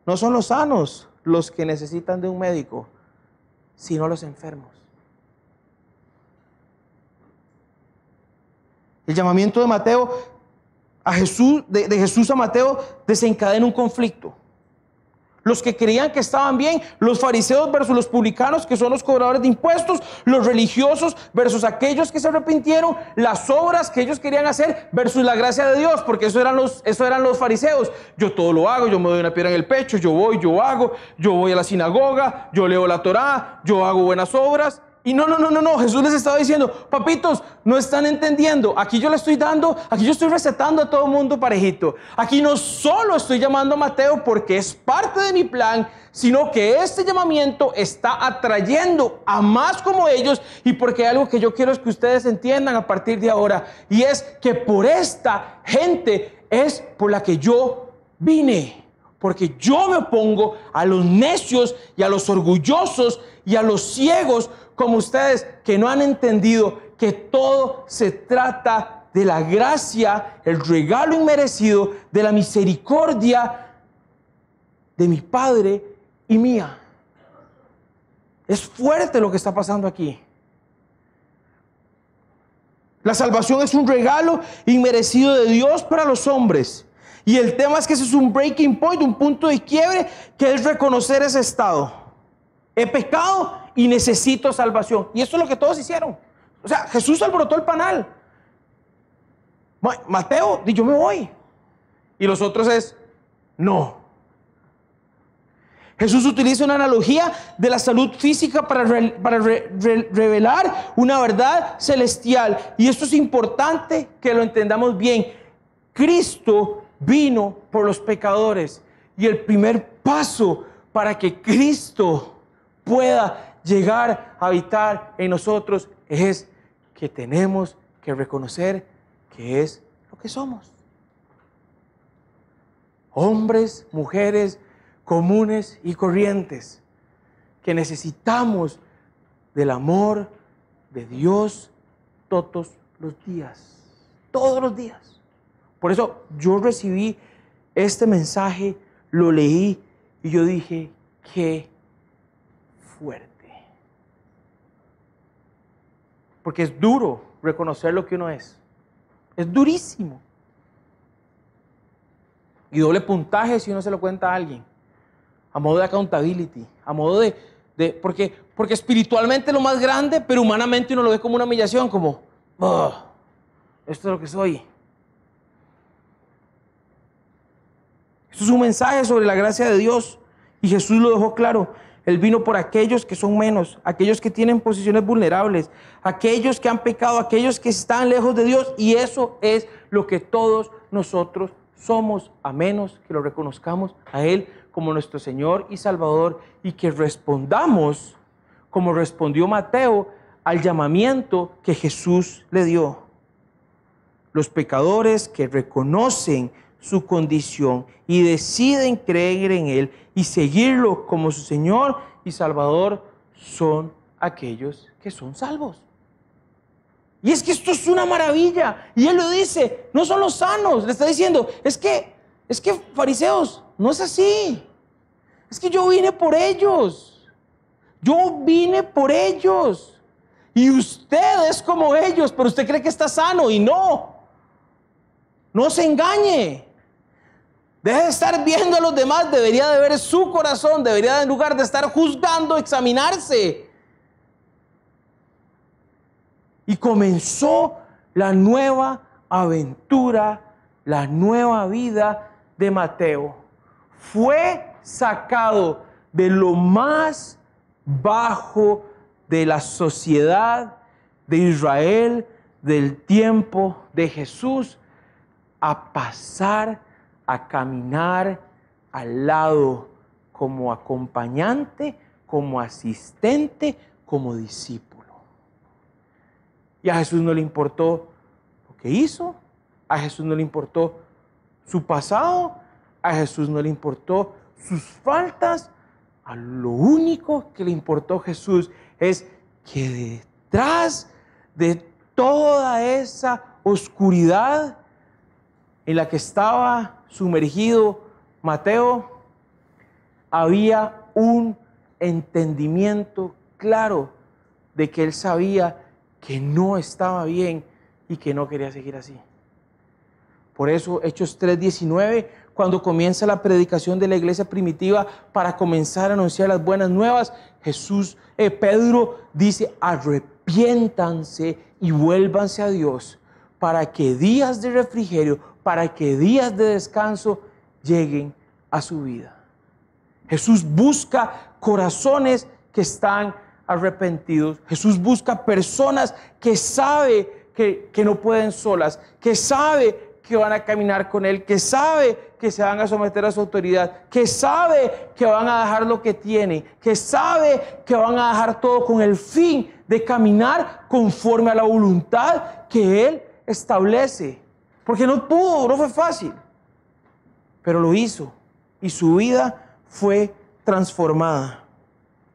no son los sanos los que necesitan de un médico, sino los enfermos. El llamamiento de Mateo a Jesús, de Jesús a Mateo, desencadena un conflicto. Los que creían que estaban bien, los fariseos versus los publicanos, que son los cobradores de impuestos, los religiosos versus aquellos que se arrepintieron, las obras que ellos querían hacer versus la gracia de Dios, porque eso eran los fariseos. Yo todo lo hago, yo me doy una piedra en el pecho, yo voy a la sinagoga, yo leo la Torá, yo hago buenas obras. Y no, Jesús les estaba diciendo: papitos, no están entendiendo, aquí yo estoy recetando a todo el mundo parejito. Aquí no solo estoy llamando a Mateo porque es parte de mi plan, sino que este llamamiento está atrayendo a más como ellos, y porque hay algo que yo quiero es que ustedes entiendan a partir de ahora, y es que por esta gente es por la que yo vine. Porque yo me opongo a los necios y a los orgullosos y a los ciegos como ustedes, que no han entendido que todo se trata de la gracia, el regalo inmerecido de la misericordia de mi Padre y mía. Es fuerte lo que está pasando aquí. La salvación es un regalo inmerecido de Dios para los hombres. Y el tema es que ese es un breaking point, un punto de quiebre, que es reconocer ese estado. He pecado y necesito salvación. Y eso es lo que todos hicieron. O sea, Jesús alborotó el panal. Mateo, yo me voy. Y los otros es, no. Jesús utiliza una analogía de la salud física para revelar una verdad celestial. Y esto es importante que lo entendamos bien. Cristo vino por los pecadores, y el primer paso para que Cristo pueda llegar a habitar en nosotros es que tenemos que reconocer que es lo que somos. Hombres, mujeres comunes y corrientes que necesitamos del amor de Dios todos los días. Todos los días. Por eso yo recibí este mensaje, lo leí y yo dije, qué fuerte. Porque es duro reconocer lo que uno es. Es durísimo. Y doble puntaje si uno se lo cuenta a alguien. A modo de accountability. A modo porque espiritualmente es lo más grande, pero humanamente uno lo ve como una humillación, como, oh, esto es lo que soy. Esto es un mensaje sobre la gracia de Dios. Y Jesús lo dejó claro. Él vino por aquellos que son menos, aquellos que tienen posiciones vulnerables, aquellos que han pecado, aquellos que están lejos de Dios. Y eso es lo que todos nosotros somos, a menos que lo reconozcamos a Él como nuestro Señor y Salvador y que respondamos, como respondió Mateo, al llamamiento que Jesús le dio. Los pecadores que reconocen su condición y deciden creer en Él y seguirlo como su Señor y Salvador son aquellos que son salvos. Y es que esto es una maravilla. Y Él lo dice, no son los sanos. Le está diciendo, es que fariseos, no es así. Es que yo vine por ellos. Yo vine por ellos. Y usted es como ellos, pero usted cree que está sano y no. No se engañe. Deje de estar viendo a los demás, debería de ver su corazón, debería en lugar de estar juzgando, examinarse. Y comenzó la nueva aventura, la nueva vida de Mateo. Fue sacado de lo más bajo de la sociedad de Israel, del tiempo de Jesús, a pasar a caminar al lado como acompañante, como asistente, como discípulo. Y a Jesús no le importó lo que hizo, a Jesús no le importó su pasado, a Jesús no le importó sus faltas. A lo único que le importó a Jesús es que detrás de toda esa oscuridad en la que estaba sumergido Mateo, había un entendimiento claro de que él sabía que no estaba bien y que no quería seguir así. Por eso Hechos 3:19, cuando comienza la predicación de la iglesia primitiva para comenzar a anunciar las buenas nuevas, Pedro dice, arrepiéntanse y vuélvanse a Dios para que días de refrigerio, para que días de descanso lleguen a su vida. Jesús busca corazones que están arrepentidos. Jesús busca personas que sabe que no pueden solas, que sabe que van a caminar con Él, que sabe que se van a someter a su autoridad, que sabe que van a dejar lo que tienen, que sabe que van a dejar todo con el fin de caminar conforme a la voluntad que Él establece. Porque no fue fácil, pero lo hizo y su vida fue transformada.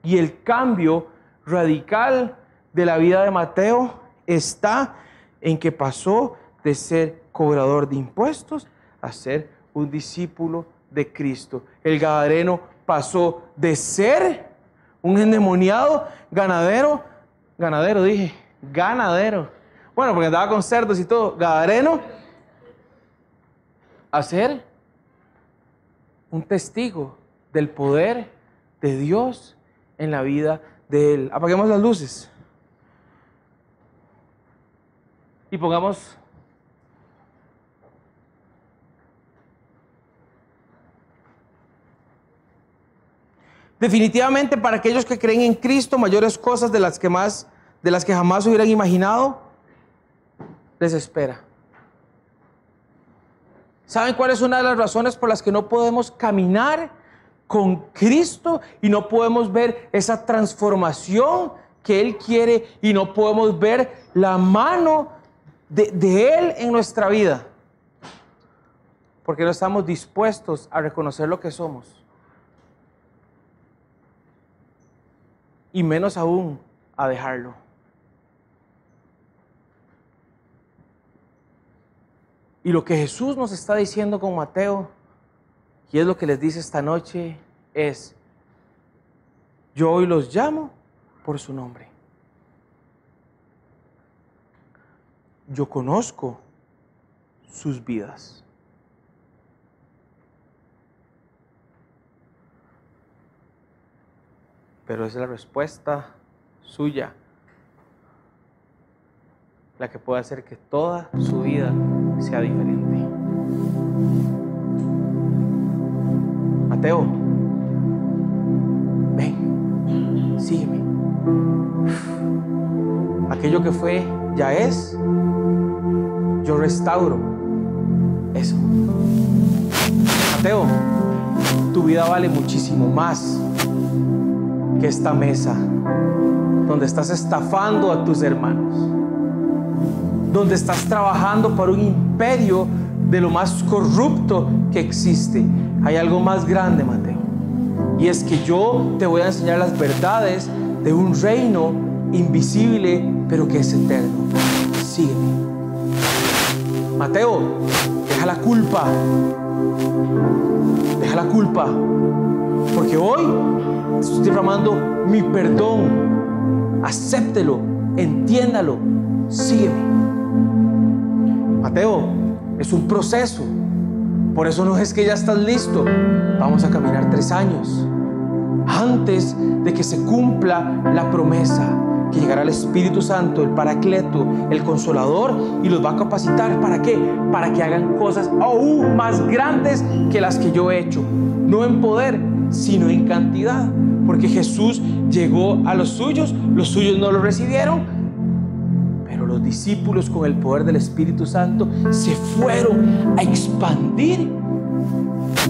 Y el cambio radical de la vida de Mateo está en que pasó de ser cobrador de impuestos a ser un discípulo de Cristo. El gadareno pasó de ser un endemoniado ganadero, bueno, porque andaba con cerdos y todo, gadareno, a ser un testigo del poder de Dios en la vida de él. Apaguemos las luces y pongamos definitivamente para aquellos que creen en Cristo, mayores cosas de las que jamás hubieran imaginado les espera. ¿Saben cuál es una de las razones por las que no podemos caminar con Cristo y no podemos ver esa transformación que Él quiere y no podemos ver la mano de Él en nuestra vida. Porque no estamos dispuestos a reconocer lo que somos. Y menos aún a dejarlo. Y lo que Jesús nos está diciendo con Mateo, y es lo que les dice esta noche, es: yo hoy los llamo por su nombre. Yo conozco sus vidas. Pero esa es la respuesta suya, la que puede hacer que toda su vida sea diferente. Mateo, ven, sígueme. Aquello que fue, ya es. Yo restauro eso. Mateo, tu vida vale muchísimo más que esta mesa donde estás estafando a tus hermanos, donde estás trabajando para un imperio de lo más corrupto que existe. Hay algo más grande, Mateo, y es que yo te voy a enseñar las verdades de un reino invisible, pero que es eterno. Sígueme. Mateo, deja la culpa. Deja la culpa, porque hoy estoy derramando mi perdón. Acéptelo, entiéndalo, sígueme. Mateo, es un proceso. Por eso no es que ya estás listo. Vamos a caminar 3 años antes de que se cumpla la promesa que llegará el Espíritu Santo, el Paracleto, el Consolador, y los va a capacitar. ¿Para qué? Para que hagan cosas aún más grandes que las que yo he hecho. No en poder, sino en cantidad. Porque Jesús llegó a los suyos no lo recibieron, pero los discípulos, con el poder del Espíritu Santo, se fueron a expandir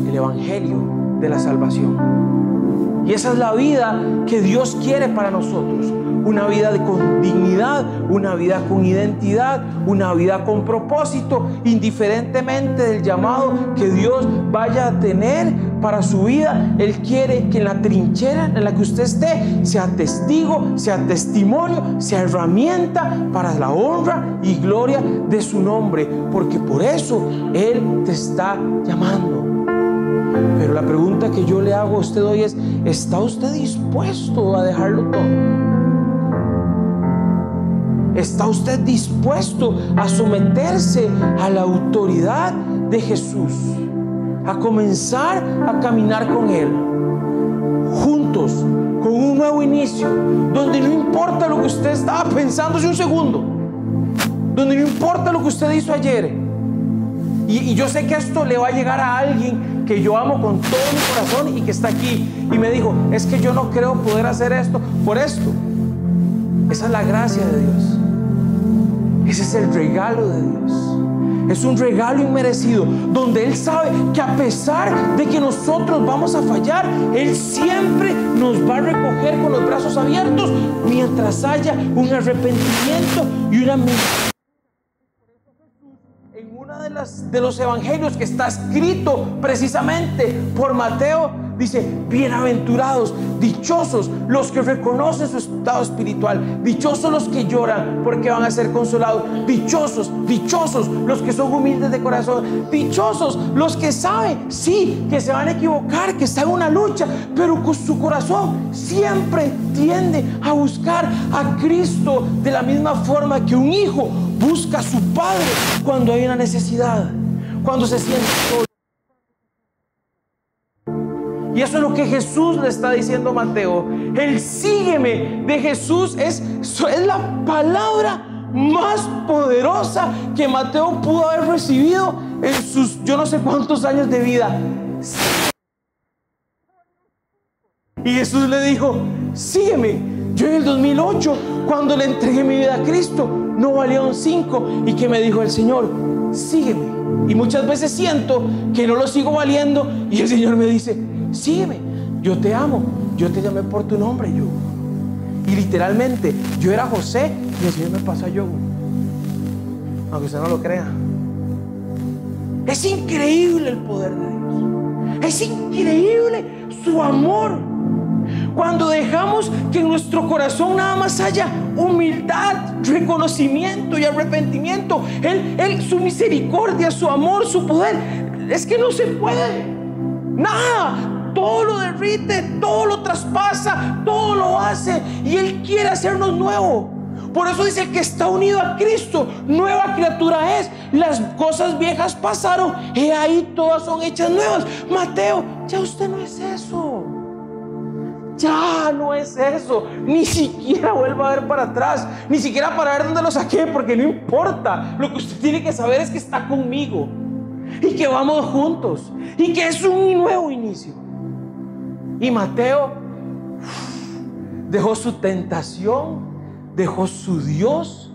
el Evangelio de la salvación. Y esa es la vida que Dios quiere para nosotros. Una vida con dignidad, una vida con identidad, una vida con propósito, indiferentemente del llamado que Dios vaya a tener para su vida. Él quiere que en la trinchera en la que usted esté sea testigo, sea testimonio, sea herramienta para la honra y gloria de su nombre, porque por eso Él te está llamando. Pero la pregunta que yo le hago a usted hoy es: ¿está usted dispuesto a dejarlo todo? ¿Está usted dispuesto a someterse a la autoridad de Jesús? A comenzar a caminar con Él, juntos, con un nuevo inicio, donde no importa lo que usted estaba pensando hace un segundo, donde no importa lo que usted hizo ayer. Y yo sé que esto le va a llegar a alguien que yo amo con todo mi corazón y que está aquí y me dijo: es que yo no creo poder hacer esto por esto. Esa es la gracia de Dios. Ese es el regalo de Dios. Es un regalo inmerecido, donde Él sabe que a pesar de que nosotros vamos a fallar, Él siempre nos va a recoger con los brazos abiertos mientras haya un arrepentimiento y una mentira. En uno de los evangelios que está escrito precisamente por Mateo, dice: bienaventurados, dichosos los que reconocen su estado espiritual, dichosos los que lloran porque van a ser consolados, dichosos los que son humildes de corazón, dichosos los que saben, sí, que se van a equivocar, que están en una lucha, pero con su corazón siempre tiende a buscar a Cristo, de la misma forma que un hijo busca a su padre cuando hay una necesidad, cuando se siente solo. Y eso es lo que Jesús le está diciendo a Mateo. El sígueme de Jesús es la palabra más poderosa que Mateo pudo haber recibido en sus yo no sé cuántos años de vida. Y Jesús le dijo: sígueme. Yo en el 2008, cuando le entregué mi vida a Cristo, no valía un 5. ¿Y qué me dijo el Señor? Sígueme. Y muchas veces siento que no lo sigo valiendo y el Señor me dice: sígueme. yo te amo, yo te llamé por tu nombre, yo. Y literalmente, yo era José y el Señor me pasó a Yogu. Aunque usted no lo crea. Es increíble el poder de Dios. Es increíble su amor. Cuando dejamos que en nuestro corazón nada más haya humildad, reconocimiento y arrepentimiento, su misericordia, su amor, su poder, es que no se puede. Nada, todo lo derrite, todo lo traspasa, todo lo hace, y Él quiere hacernos nuevo. Por eso dice que está unido a Cristo, nueva criatura es. Las cosas viejas pasaron, y ahí todas son hechas nuevas. Mateo, ya usted no es eso. Ya no es eso. Ni siquiera vuelva a ver para atrás, ni siquiera para ver dónde lo saqué, porque no importa. Lo que usted tiene que saber es que está conmigo y que vamos juntos y que es un nuevo inicio. Y Mateo dejó su tentación, dejó su Dios,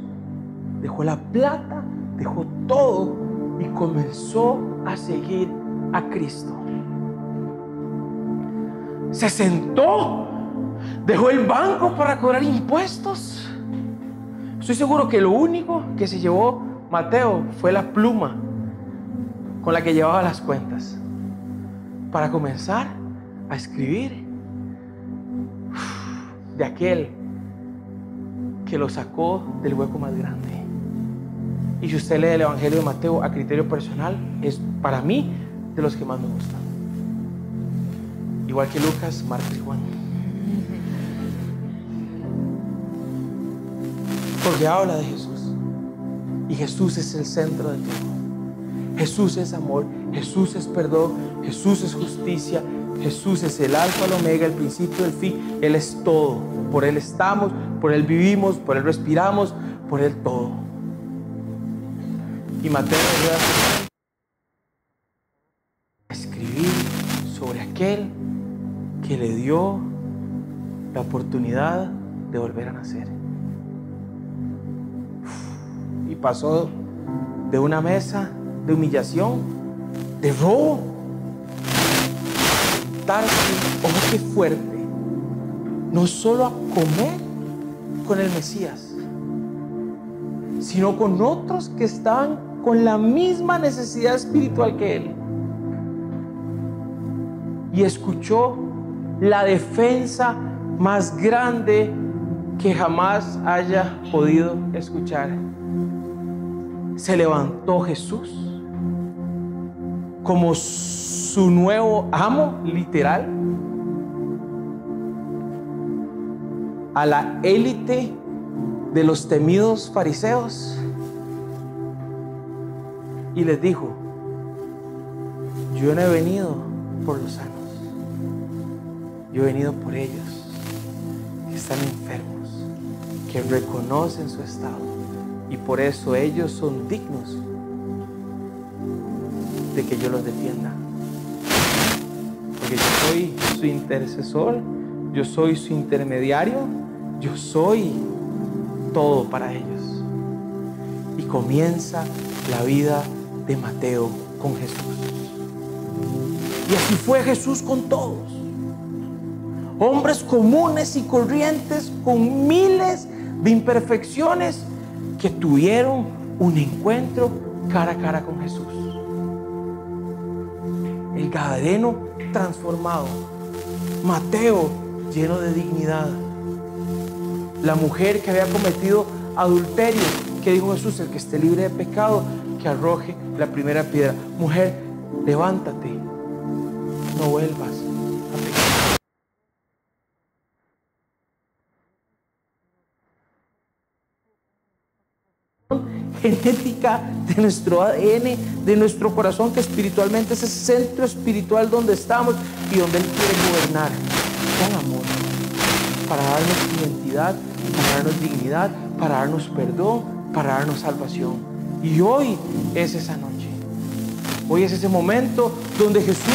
dejó la plata, dejó todo y comenzó a seguir a Cristo. Se sentó, dejó el banco para cobrar impuestos. Estoy seguro que lo único que se llevó Mateo fue la pluma con la que llevaba las cuentas, para comenzar a escribir de aquel que lo sacó del hueco más grande. Y si usted lee el Evangelio de Mateo a criterio personal, es para mí de los que más me gustan. Igual que Lucas, Marcos y Juan. Porque habla de Jesús. Y Jesús es el centro de todo. Jesús es amor, Jesús es perdón, Jesús es justicia, Jesús es el alfa, el omega, el principio, el fin. Él es todo. Por Él estamos, por Él vivimos, por Él respiramos, por Él todo. Y Mateo va a escribir sobre aquel que le dio la oportunidad de volver a nacer. Y pasó de una mesa de humillación, de robo, sentarse, ojo qué fuerte, no solo a comer con el Mesías, sino con otros que estaban con la misma necesidad espiritual que él. Y escuchó la defensa más grande que jamás haya podido escuchar. Se levantó Jesús como su nuevo amo, literal, a la élite de los temidos fariseos, y les dijo: yo no he venido por los sanos, yo he venido por ellos que están enfermos, que reconocen su estado, y por eso ellos son dignos de que yo los defienda. Porque yo soy su intercesor, yo soy su intermediario, yo soy todo para ellos. Y comienza la vida de Mateo con Jesús. Y así fue Jesús con todos. Hombres comunes y corrientes con miles de imperfecciones que tuvieron un encuentro cara a cara con Jesús. El gadareno transformado, Mateo lleno de dignidad, la mujer que había cometido adulterio, que dijo Jesús: el que esté libre de pecado, que arroje la primera piedra. Mujer, levántate, no vuelvas a pecar. Genética de nuestro ADN, de nuestro corazón, que espiritualmente es ese centro espiritual donde estamos y donde Él quiere gobernar con amor, para darnos identidad, para darnos dignidad, para darnos perdón, para darnos salvación. Y hoy es esa noche, hoy es ese momento donde Jesús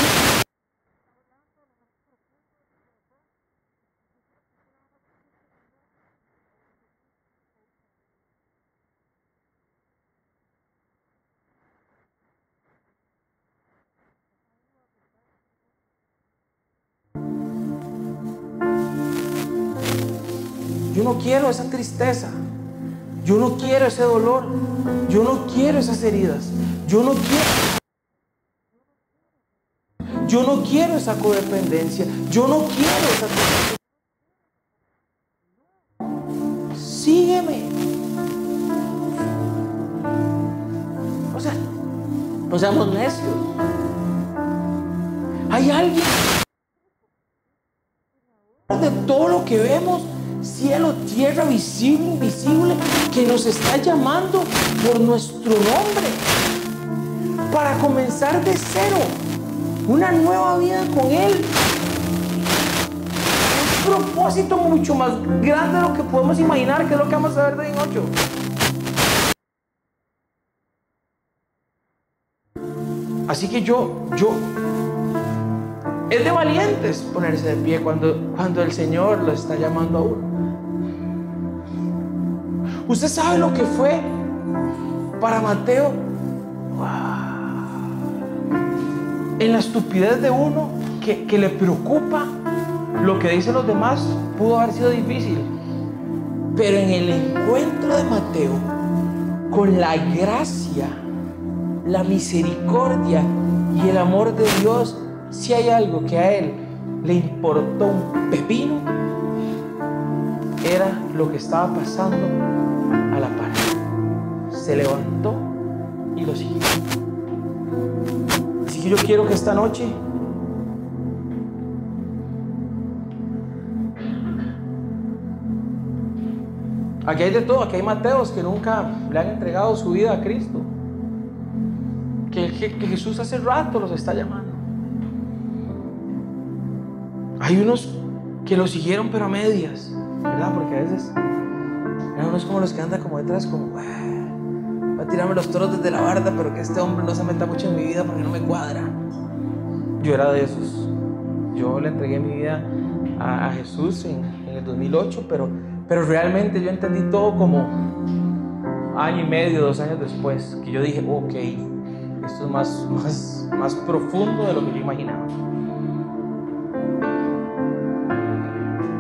yo no quiero esa tristeza, yo no quiero ese dolor, yo no quiero esas heridas, yo no quiero esa codependencia, yo no quiero esa tristeza. Sígueme. O sea, no seamos necios. Hay alguien de todo lo que vemos, cielo, tierra, visible, invisible, que nos está llamando por nuestro nombre para comenzar de cero una nueva vida con Él. Un propósito mucho más grande de lo que podemos imaginar, que es lo que vamos a ver de hoy en 8. Así que es de valientes ponerse de pie cuando el Señor lo está llamando a uno. Usted sabe lo que fue para Mateo, en la estupidez de uno que le preocupa lo que dicen los demás. Pudo haber sido difícil, pero en el encuentro de Mateo con la gracia, la misericordia y el amor de Dios, si hay algo que a él le importó un pepino, era lo que estaba pasando a la par. Se levantó y lo siguió. Así que yo quiero que esta noche aquí hay de todo. Aquí hay Mateos que nunca le han entregado su vida a Cristo, que Jesús hace rato los está llamando. Hay unos que lo siguieron pero a medias, ¿verdad? Porque a veces hay unos como los que andan como detrás, como voy a tirarme los toros desde la barda, pero que este hombre no se meta mucho en mi vida porque no me cuadra. Yo era de esos. Yo le entregué mi vida a Jesús en el 2008, pero realmente yo entendí todo como año y medio, 2 años después, que yo dije, ok, esto es más profundo de lo que yo imaginaba.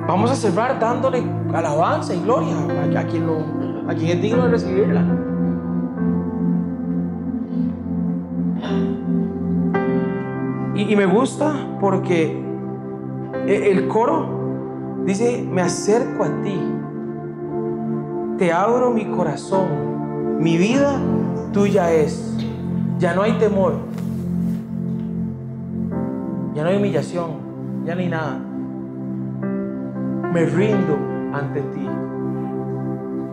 Vamos a cerrar dándole alabanza y gloria a quien es digno de recibirla. Y me gusta porque el coro dice: me acerco a ti, te abro mi corazón, mi vida tuya es. Ya no hay temor, ya no hay humillación, ya no hay nada. Me rindo ante ti,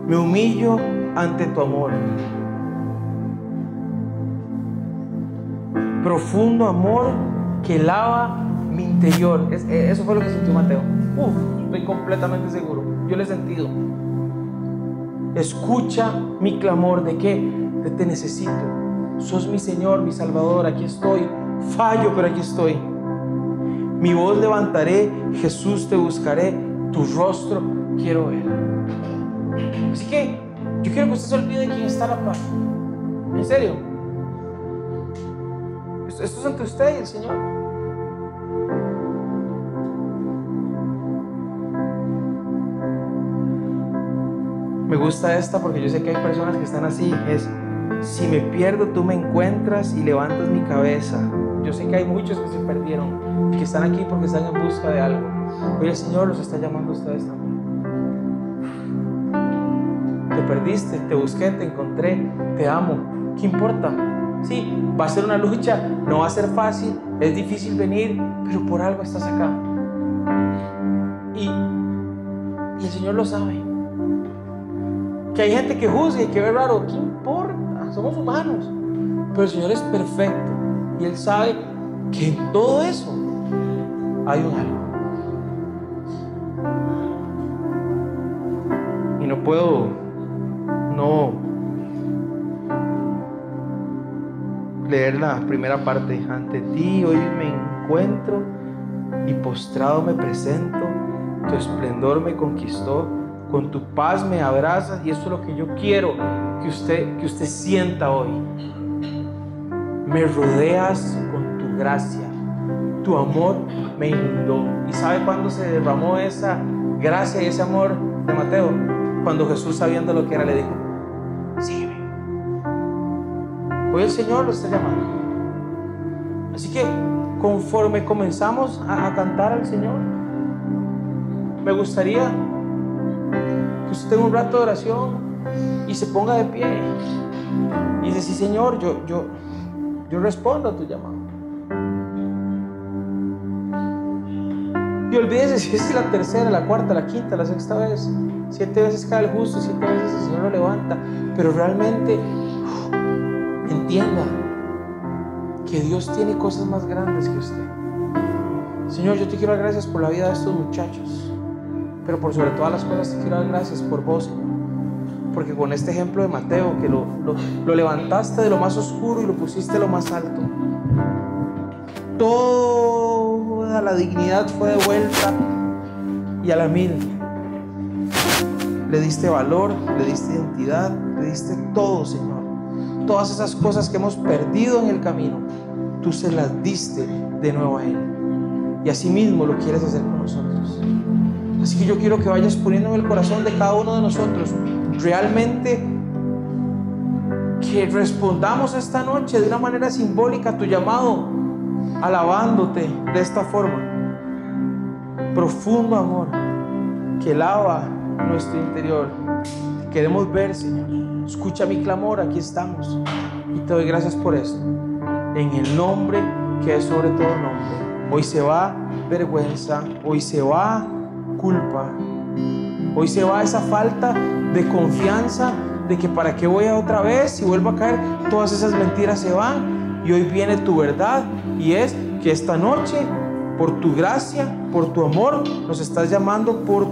me humillo ante tu amor. Profundo amor que lava mi interior. Eso fue lo que sintió Mateo. Estoy completamente seguro. Yo lo he sentido. Escucha mi clamor. ¿De qué? De te necesito. Sos mi Señor, mi Salvador. Aquí estoy. Fallo, pero aquí estoy. Mi voz levantaré. Jesús, te buscaré. Tu rostro quiero ver. Así que yo quiero que usted se olvide de quién está a la par. En serio. Esto es entre usted y el Señor. Me gusta esta porque yo sé que hay personas que están así. Es: si me pierdo, tú me encuentras y levantas mi cabeza. Yo sé que hay muchos que se perdieron y que están aquí porque están en busca de algo. Hoy el Señor los está llamando a ustedes también. Te perdiste, te busqué, te encontré, te amo. ¿Qué importa? Sí, va a ser una lucha, no va a ser fácil, es difícil venir, pero por algo estás acá. Y el Señor lo sabe. Que hay gente que juzga y que ve raro, ¿qué importa? Somos humanos. Pero el Señor es perfecto y Él sabe que en todo eso hay un algo. Y no puedo no leer la primera parte. Ante ti hoy me encuentro y postrado me presento. Tu esplendor me conquistó, con tu paz me abrazas, y eso es lo que yo quiero que usted sienta hoy. Me rodeas con tu gracia, tu amor me inundó. ¿Y sabe cuándo se derramó esa gracia y ese amor? de Mateo, cuando Jesús, sabiendo lo que era, le dijo: sígueme. Hoy el Señor lo está llamando. Así que conforme comenzamos a cantar al Señor, me gustaría que usted tenga un rato de oración y se ponga de pie y dice: sí, Señor, yo respondo a tu llamado. Y olvídese si es la tercera, la cuarta, la quinta, la sexta vez. 7 veces cae el justo, 7 veces el Señor lo levanta. Pero realmente entienda que Dios tiene cosas más grandes que usted. Señor, yo te quiero dar gracias por la vida de estos muchachos, pero por sobre todas las cosas te quiero dar gracias por vos, Señor. Porque con este ejemplo de Mateo, que lo levantaste de lo más oscuro y lo pusiste de lo más alto, toda la dignidad fue devuelta y a la 1000. Le diste valor, le diste identidad, le diste todo, Señor. Todas esas cosas que hemos perdido en el camino, tú se las diste de nuevo a Él. Y así mismo lo quieres hacer con nosotros. Así que yo quiero que vayas poniendo en el corazón de cada uno de nosotros realmente que respondamos esta noche de una manera simbólica a tu llamado, alabándote de esta forma. Profundo amor que lava nuestro interior. Te queremos ver, Señor. Escucha mi clamor, aquí estamos. Y te doy gracias por esto. En el nombre que es sobre todo nombre. Hoy se va vergüenza, hoy se va culpa, hoy se va esa falta de confianza de que para qué voy a otra vez, si vuelvo a caer, todas esas mentiras se van. Y hoy viene tu verdad, y es que esta noche, por tu gracia, por tu amor, nos estás llamando por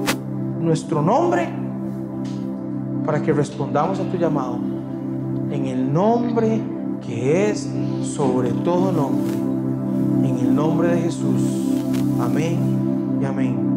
nuestro nombre para que respondamos a tu llamado en el nombre que es sobre todo nombre, en el nombre de Jesús. Amén y amén.